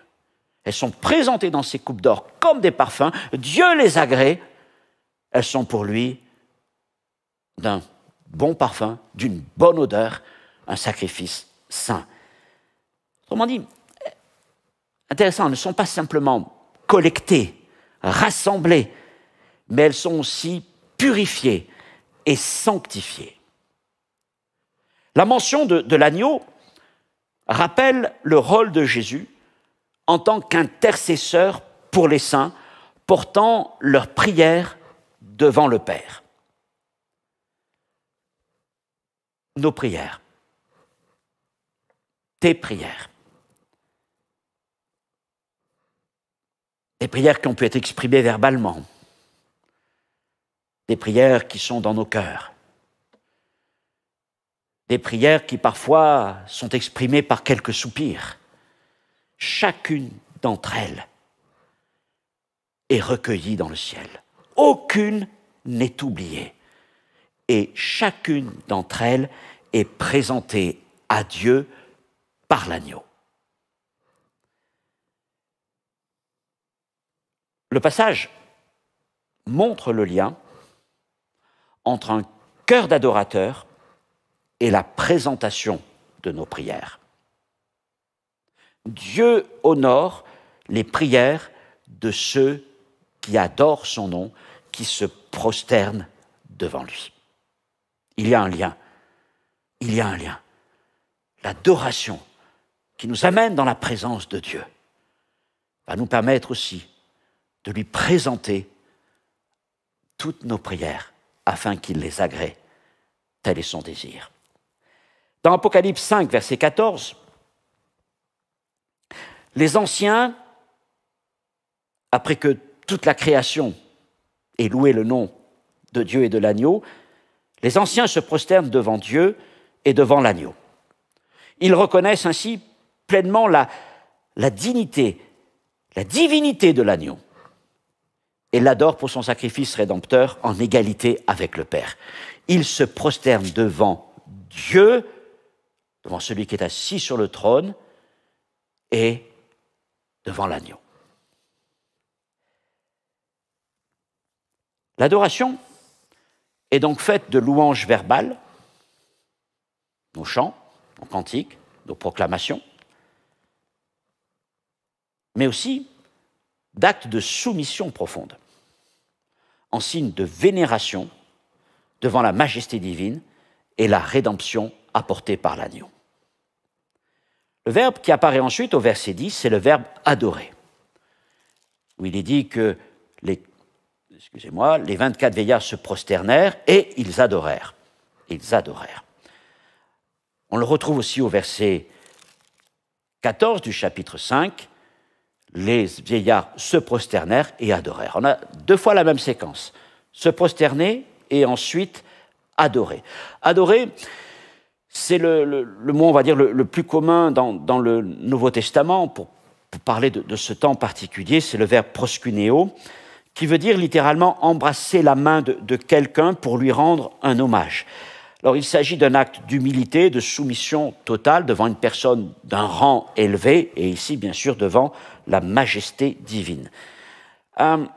Elles sont présentées dans ces coupes d'or comme des parfums. Dieu les agrée. Elles sont pour lui d'un bon parfum, d'une bonne odeur, un sacrifice saint. Autrement dit, intéressant, elles ne sont pas simplement collectées, rassemblées, mais elles sont aussi purifiées et sanctifiées. La mention de l'agneau rappelle le rôle de Jésus en tant qu'intercesseur pour les saints, portant leurs prières devant le Père. Nos prières, tes prières, des prières qui ont pu être exprimées verbalement, des prières qui sont dans nos cœurs, des prières qui parfois sont exprimées par quelques soupirs. Chacune d'entre elles est recueillie dans le ciel. Aucune n'est oubliée. Et chacune d'entre elles est présentée à Dieu par l'agneau. Le passage montre le lien entre un cœur d'adorateur et la présentation de nos prières. Dieu honore les prières de ceux qui adorent son nom, qui se prosternent devant lui. Il y a un lien. Il y a un lien. L'adoration qui nous amène dans la présence de Dieu va nous permettre aussi de lui présenter toutes nos prières afin qu'il les agrée. Tel est son désir. Dans Apocalypse 5, verset 14, les anciens, après que toute la création ait loué le nom de Dieu et de l'agneau, les anciens se prosternent devant Dieu et devant l'agneau. Ils reconnaissent ainsi pleinement la dignité, la divinité de l'agneau et l'adorent pour son sacrifice rédempteur en égalité avec le Père. Ils se prosternent devant Dieu, devant celui qui est assis sur le trône et devant l'agneau. L'adoration est donc faite de louanges verbales, nos chants, nos cantiques, nos proclamations, mais aussi d'actes de soumission profonde, en signe de vénération devant la majesté divine et la rédemption apportée par l'agneau. Le verbe qui apparaît ensuite au verset 10, c'est le verbe « adorer », où il est dit que les 24 vieillards se prosternèrent et ils adorèrent. Ils adorèrent. On le retrouve aussi au verset 14 du chapitre 5. Les vieillards se prosternèrent et adorèrent. On a deux fois la même séquence. Se prosterner et ensuite adorer. Adorer, c'est le mot, on va dire, le plus commun dans le Nouveau Testament pour parler de ce temps particulier. C'est le verbe proskuneo, qui veut dire littéralement embrasser la main de quelqu'un pour lui rendre un hommage. Alors il s'agit d'un acte d'humilité, de soumission totale devant une personne d'un rang élevé, et ici bien sûr devant la majesté divine. Un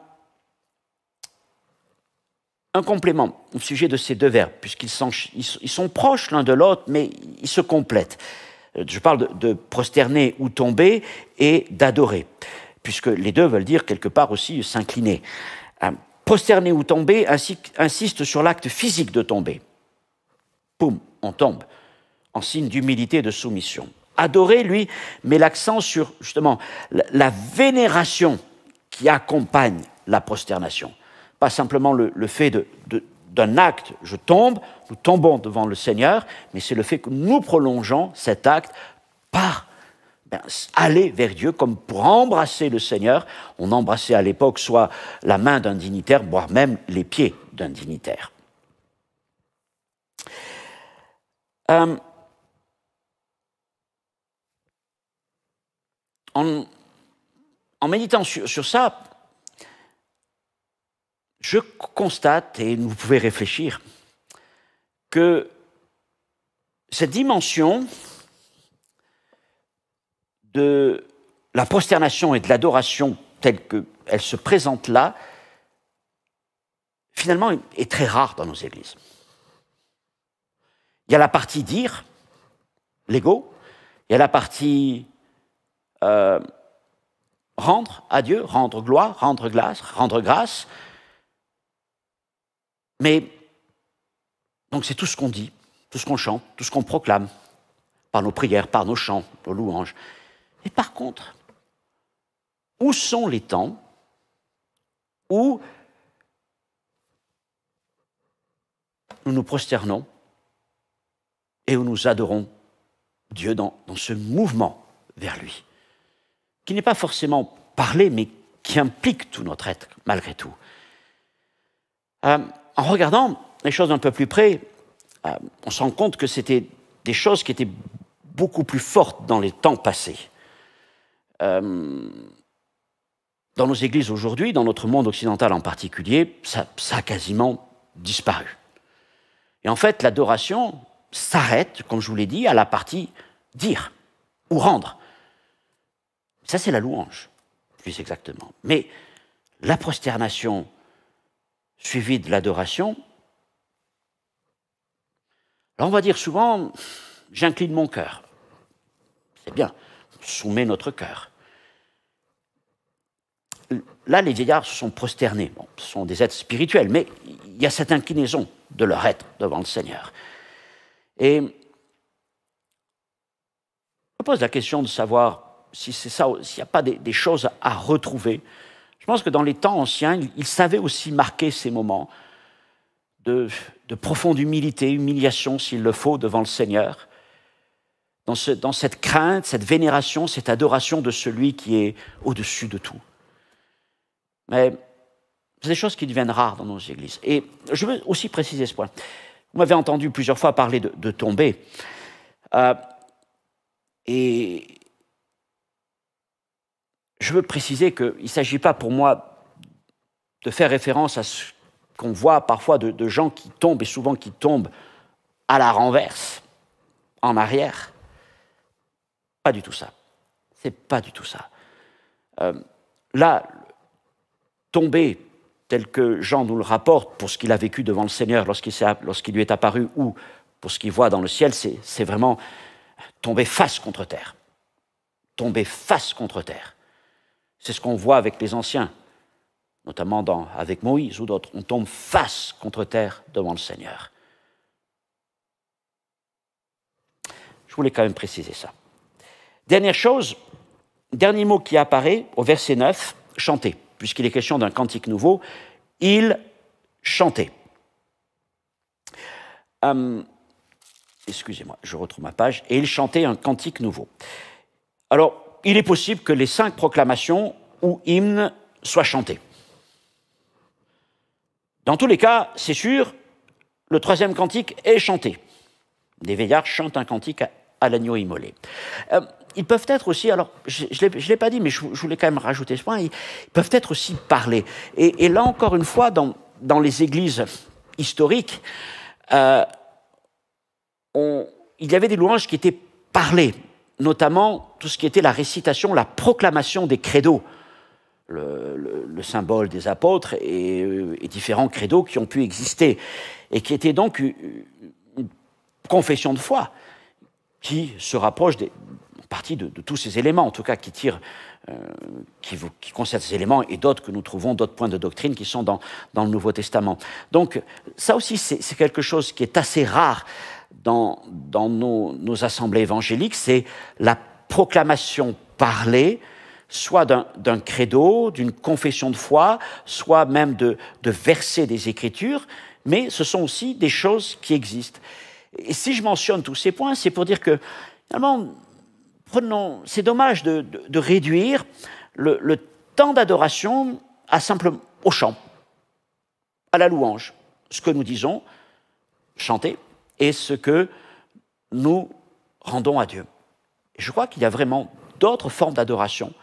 complément au sujet de ces deux verbes, puisqu'ils sont proches l'un de l'autre, mais ils se complètent. Je parle de prosterner ou tomber et d'adorer, puisque les deux veulent dire quelque part aussi s'incliner. Prosterner ou tomber insiste sur l'acte physique de tomber. Poum, on tombe, en signe d'humilité et de soumission. Adorer, lui, met l'accent sur, justement, la vénération qui accompagne la prosternation. Pas simplement le fait d'un acte, je tombe, nous tombons devant le Seigneur, mais c'est le fait que nous prolongeons cet acte par aller vers Dieu, comme pour embrasser le Seigneur. On embrassait à l'époque soit la main d'un dignitaire, voire même les pieds d'un dignitaire. En méditant sur ça, je constate, et vous pouvez réfléchir, que cette dimension de la prosternation et de l'adoration telle qu'elle se présente là, finalement, est très rare dans nos églises. Il y a la partie dire, l'ego, il y a la partie rendre à Dieu, rendre gloire, rendre grâce. Mais, donc c'est tout ce qu'on dit, tout ce qu'on chante, tout ce qu'on proclame, par nos prières, par nos chants, nos louanges. Et par contre, où sont les temps où nous nous prosternons et où nous adorons Dieu dans ce mouvement vers lui, qui n'est pas forcément parlé, mais qui implique tout notre être, malgré tout. En regardant les choses d'un peu plus près, on se rend compte que c'était des choses qui étaient beaucoup plus fortes dans les temps passés. Dans nos églises aujourd'hui, dans notre monde occidental en particulier, ça a quasiment disparu. Et en fait, l'adoration s'arrête, comme je vous l'ai dit, à la partie dire ou rendre. Ça, c'est la louange, plus exactement. Mais la prosternation suivie de l'adoration, alors on va dire souvent, j'incline mon cœur. C'est bien, on soumet notre cœur. Là, les vieillards se sont prosternés. Bon, ce sont des êtres spirituels, mais il y a cette inclinaison de leur être devant le Seigneur. Et je me pose la question de savoir si c'est ça, s'il n'y a pas des choses à retrouver. Je pense que dans les temps anciens, ils savaient aussi marquer ces moments de profonde humiliation, s'il le faut, devant le Seigneur, dans cette crainte, cette vénération, cette adoration de celui qui est au-dessus de tout. Mais c'est des choses qui deviennent rares dans nos églises. Et je veux aussi préciser ce point. Vous m'avez entendu plusieurs fois parler de tomber. Et je veux préciser qu'il ne s'agit pas pour moi de faire référence à ce qu'on voit parfois de gens qui tombent, et souvent qui tombent à la renverse, en arrière. Pas du tout ça. C'est pas du tout ça. Là, tomber tel que Jean nous le rapporte pour ce qu'il a vécu devant le Seigneur lorsqu'il lui est apparu, ou pour ce qu'il voit dans le ciel, c'est vraiment tomber face contre terre. Tomber face contre terre. C'est ce qu'on voit avec les anciens, notamment avec Moïse ou d'autres. On tombe face contre terre devant le Seigneur. Je voulais quand même préciser ça. Dernière chose, dernier mot qui apparaît au verset 9, chanter. Puisqu'il est question d'un cantique nouveau, il chantait. Excusez-moi, je retrouve ma page. Et il chantait un cantique nouveau. Alors, il est possible que les 5 proclamations ou hymnes soient chantés. Dans tous les cas, c'est sûr, le 3e cantique est chanté. Les veillards chantent un cantique à l'agneau immolé. Ils peuvent être aussi, alors je ne l'ai pas dit, mais je voulais quand même rajouter ce point, ils peuvent être aussi parlés. Et là encore une fois, dans les églises historiques, il y avait des louanges qui étaient parlées, notamment tout ce qui était la récitation, la proclamation des credos, le symbole des apôtres et différents credos qui ont pu exister, et qui étaient donc une confession de foi qui se rapproche en partie de tous ces éléments, en tout cas qui concernent ces éléments, et d'autres que nous trouvons, d'autres points de doctrine qui sont dans le Nouveau Testament. Donc ça aussi, c'est quelque chose qui est assez rare dans nos assemblées évangéliques, c'est la proclamation parlée, soit d'un credo, d'une confession de foi, soit même de versets des Écritures, mais ce sont aussi des choses qui existent. Et si je mentionne tous ces points, c'est pour dire que, finalement, c'est dommage de réduire le temps d'adoration au chant, à la louange, ce que nous disons, chanter, et ce que nous rendons à Dieu. Et je crois qu'il y a vraiment d'autres formes d'adoration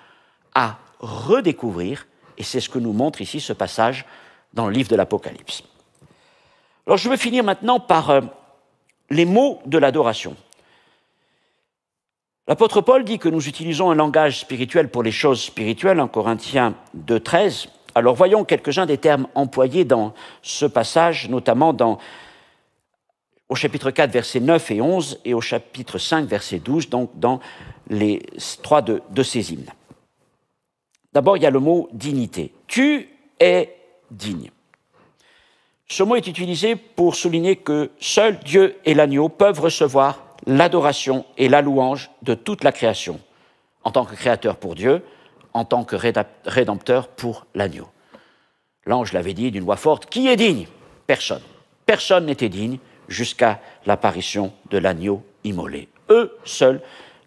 à redécouvrir, et c'est ce que nous montre ici ce passage dans le livre de l'Apocalypse. Alors je veux finir maintenant par les mots de l'adoration. L'apôtre Paul dit que nous utilisons un langage spirituel pour les choses spirituelles, en Corinthiens 2,13. Alors voyons quelques-uns des termes employés dans ce passage, notamment au chapitre 4, versets 9 et 11, et au chapitre 5, verset 12, donc dans les 3 de ces hymnes. D'abord, il y a le mot « dignité ». Tu es digne. Ce mot est utilisé pour souligner que seul Dieu et l'agneau peuvent recevoir l'adoration et la louange de toute la création, en tant que créateur pour Dieu, en tant que rédempteur pour l'agneau. L'ange l'avait dit d'une voix forte, « Qui est digne ?» Personne. Personne n'était digne jusqu'à l'apparition de l'agneau immolé. Eux seuls,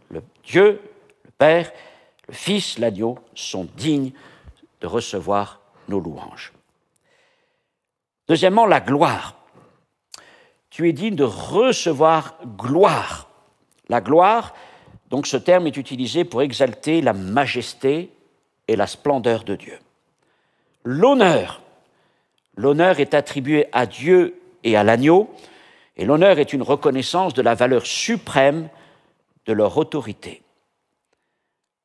le Dieu, le Père, le Fils, l'agneau, sont dignes de recevoir nos louanges. Deuxièmement, la gloire. Tu es digne de recevoir gloire. La gloire, donc ce terme est utilisé pour exalter la majesté et la splendeur de Dieu. L'honneur. L'honneur est attribué à Dieu et à l'agneau, et l'honneur est une reconnaissance de la valeur suprême de leur autorité.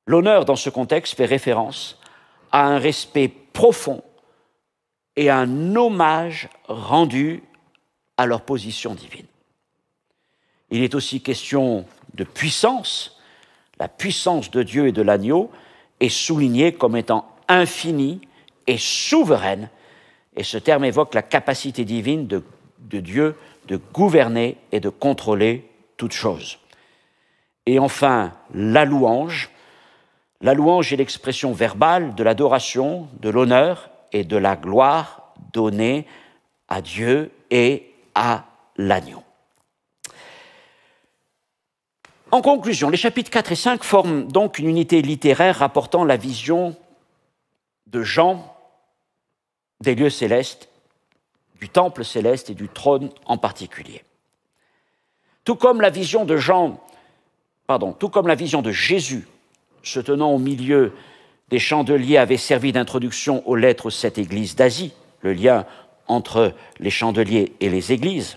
L'honneur, dans ce contexte, fait référence à un respect profond et à un hommage rendu à leur position divine. Il est aussi question de puissance. La puissance de Dieu et de l'agneau est soulignée comme étant infinie et souveraine, et ce terme évoque la capacité divine de Dieu de gouverner et de contrôler toutes choses. Et enfin, la louange. La louange est l'expression verbale de l'adoration, de l'honneur et de la gloire donnée à Dieu et à l'agneau. En conclusion, les chapitres 4 et 5 forment donc une unité littéraire rapportant la vision de Jean des lieux célestes, du temple céleste et du trône en particulier. Tout comme la vision de Jésus se tenant au milieu des chandeliers avait servi d'introduction aux lettres aux 7 églises d'Asie, le lien entre les chandeliers et les églises,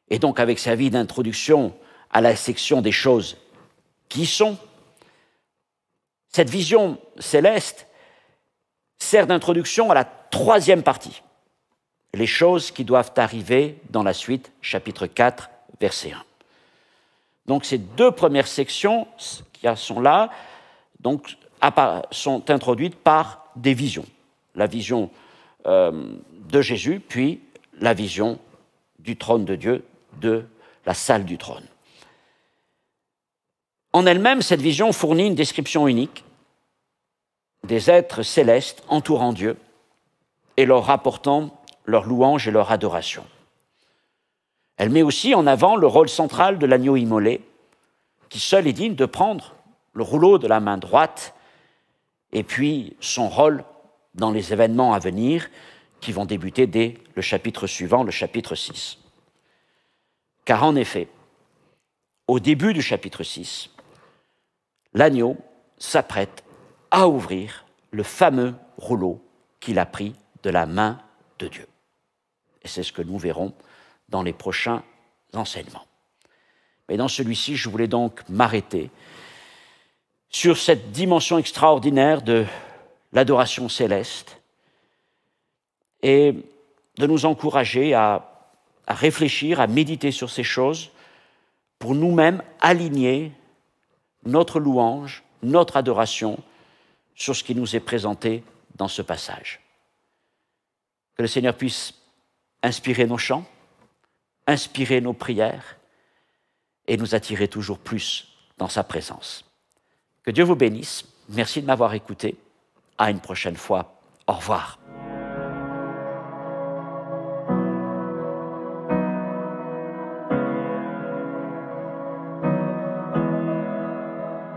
et donc avec servi d'introduction à la section des choses qui sont. Cette vision céleste sert d'introduction à la 3e partie, les choses qui doivent arriver dans la suite, chapitre 4, verset 1. Donc ces 2 premières sections qui sont là donc, sont introduites par des visions. La vision de Jésus, puis la vision du trône de Dieu, de la salle du trône. En elle-même, cette vision fournit une description unique des êtres célestes entourant Dieu et leur rapportant leur louange et leur adoration. Elle met aussi en avant le rôle central de l'agneau immolé, qui seul est digne de prendre le rouleau de la main droite, et puis son rôle dans les événements à venir qui vont débuter dès le chapitre suivant, le chapitre 6. Car en effet, au début du chapitre 6, l'agneau s'apprête à ouvrir le fameux rouleau qu'il a pris de la main de Dieu. Et c'est ce que nous verrons dans les prochains enseignements. Mais dans celui-ci, je voulais donc m'arrêter sur cette dimension extraordinaire de l'adoration céleste et de nous encourager à réfléchir, à méditer sur ces choses pour nous-mêmes aligner notre louange, notre adoration sur ce qui nous est présenté dans ce passage. Que le Seigneur puisse inspirer nos chants, inspirer nos prières et nous attirer toujours plus dans sa présence. Que Dieu vous bénisse. Merci de m'avoir écouté. À une prochaine fois. Au revoir.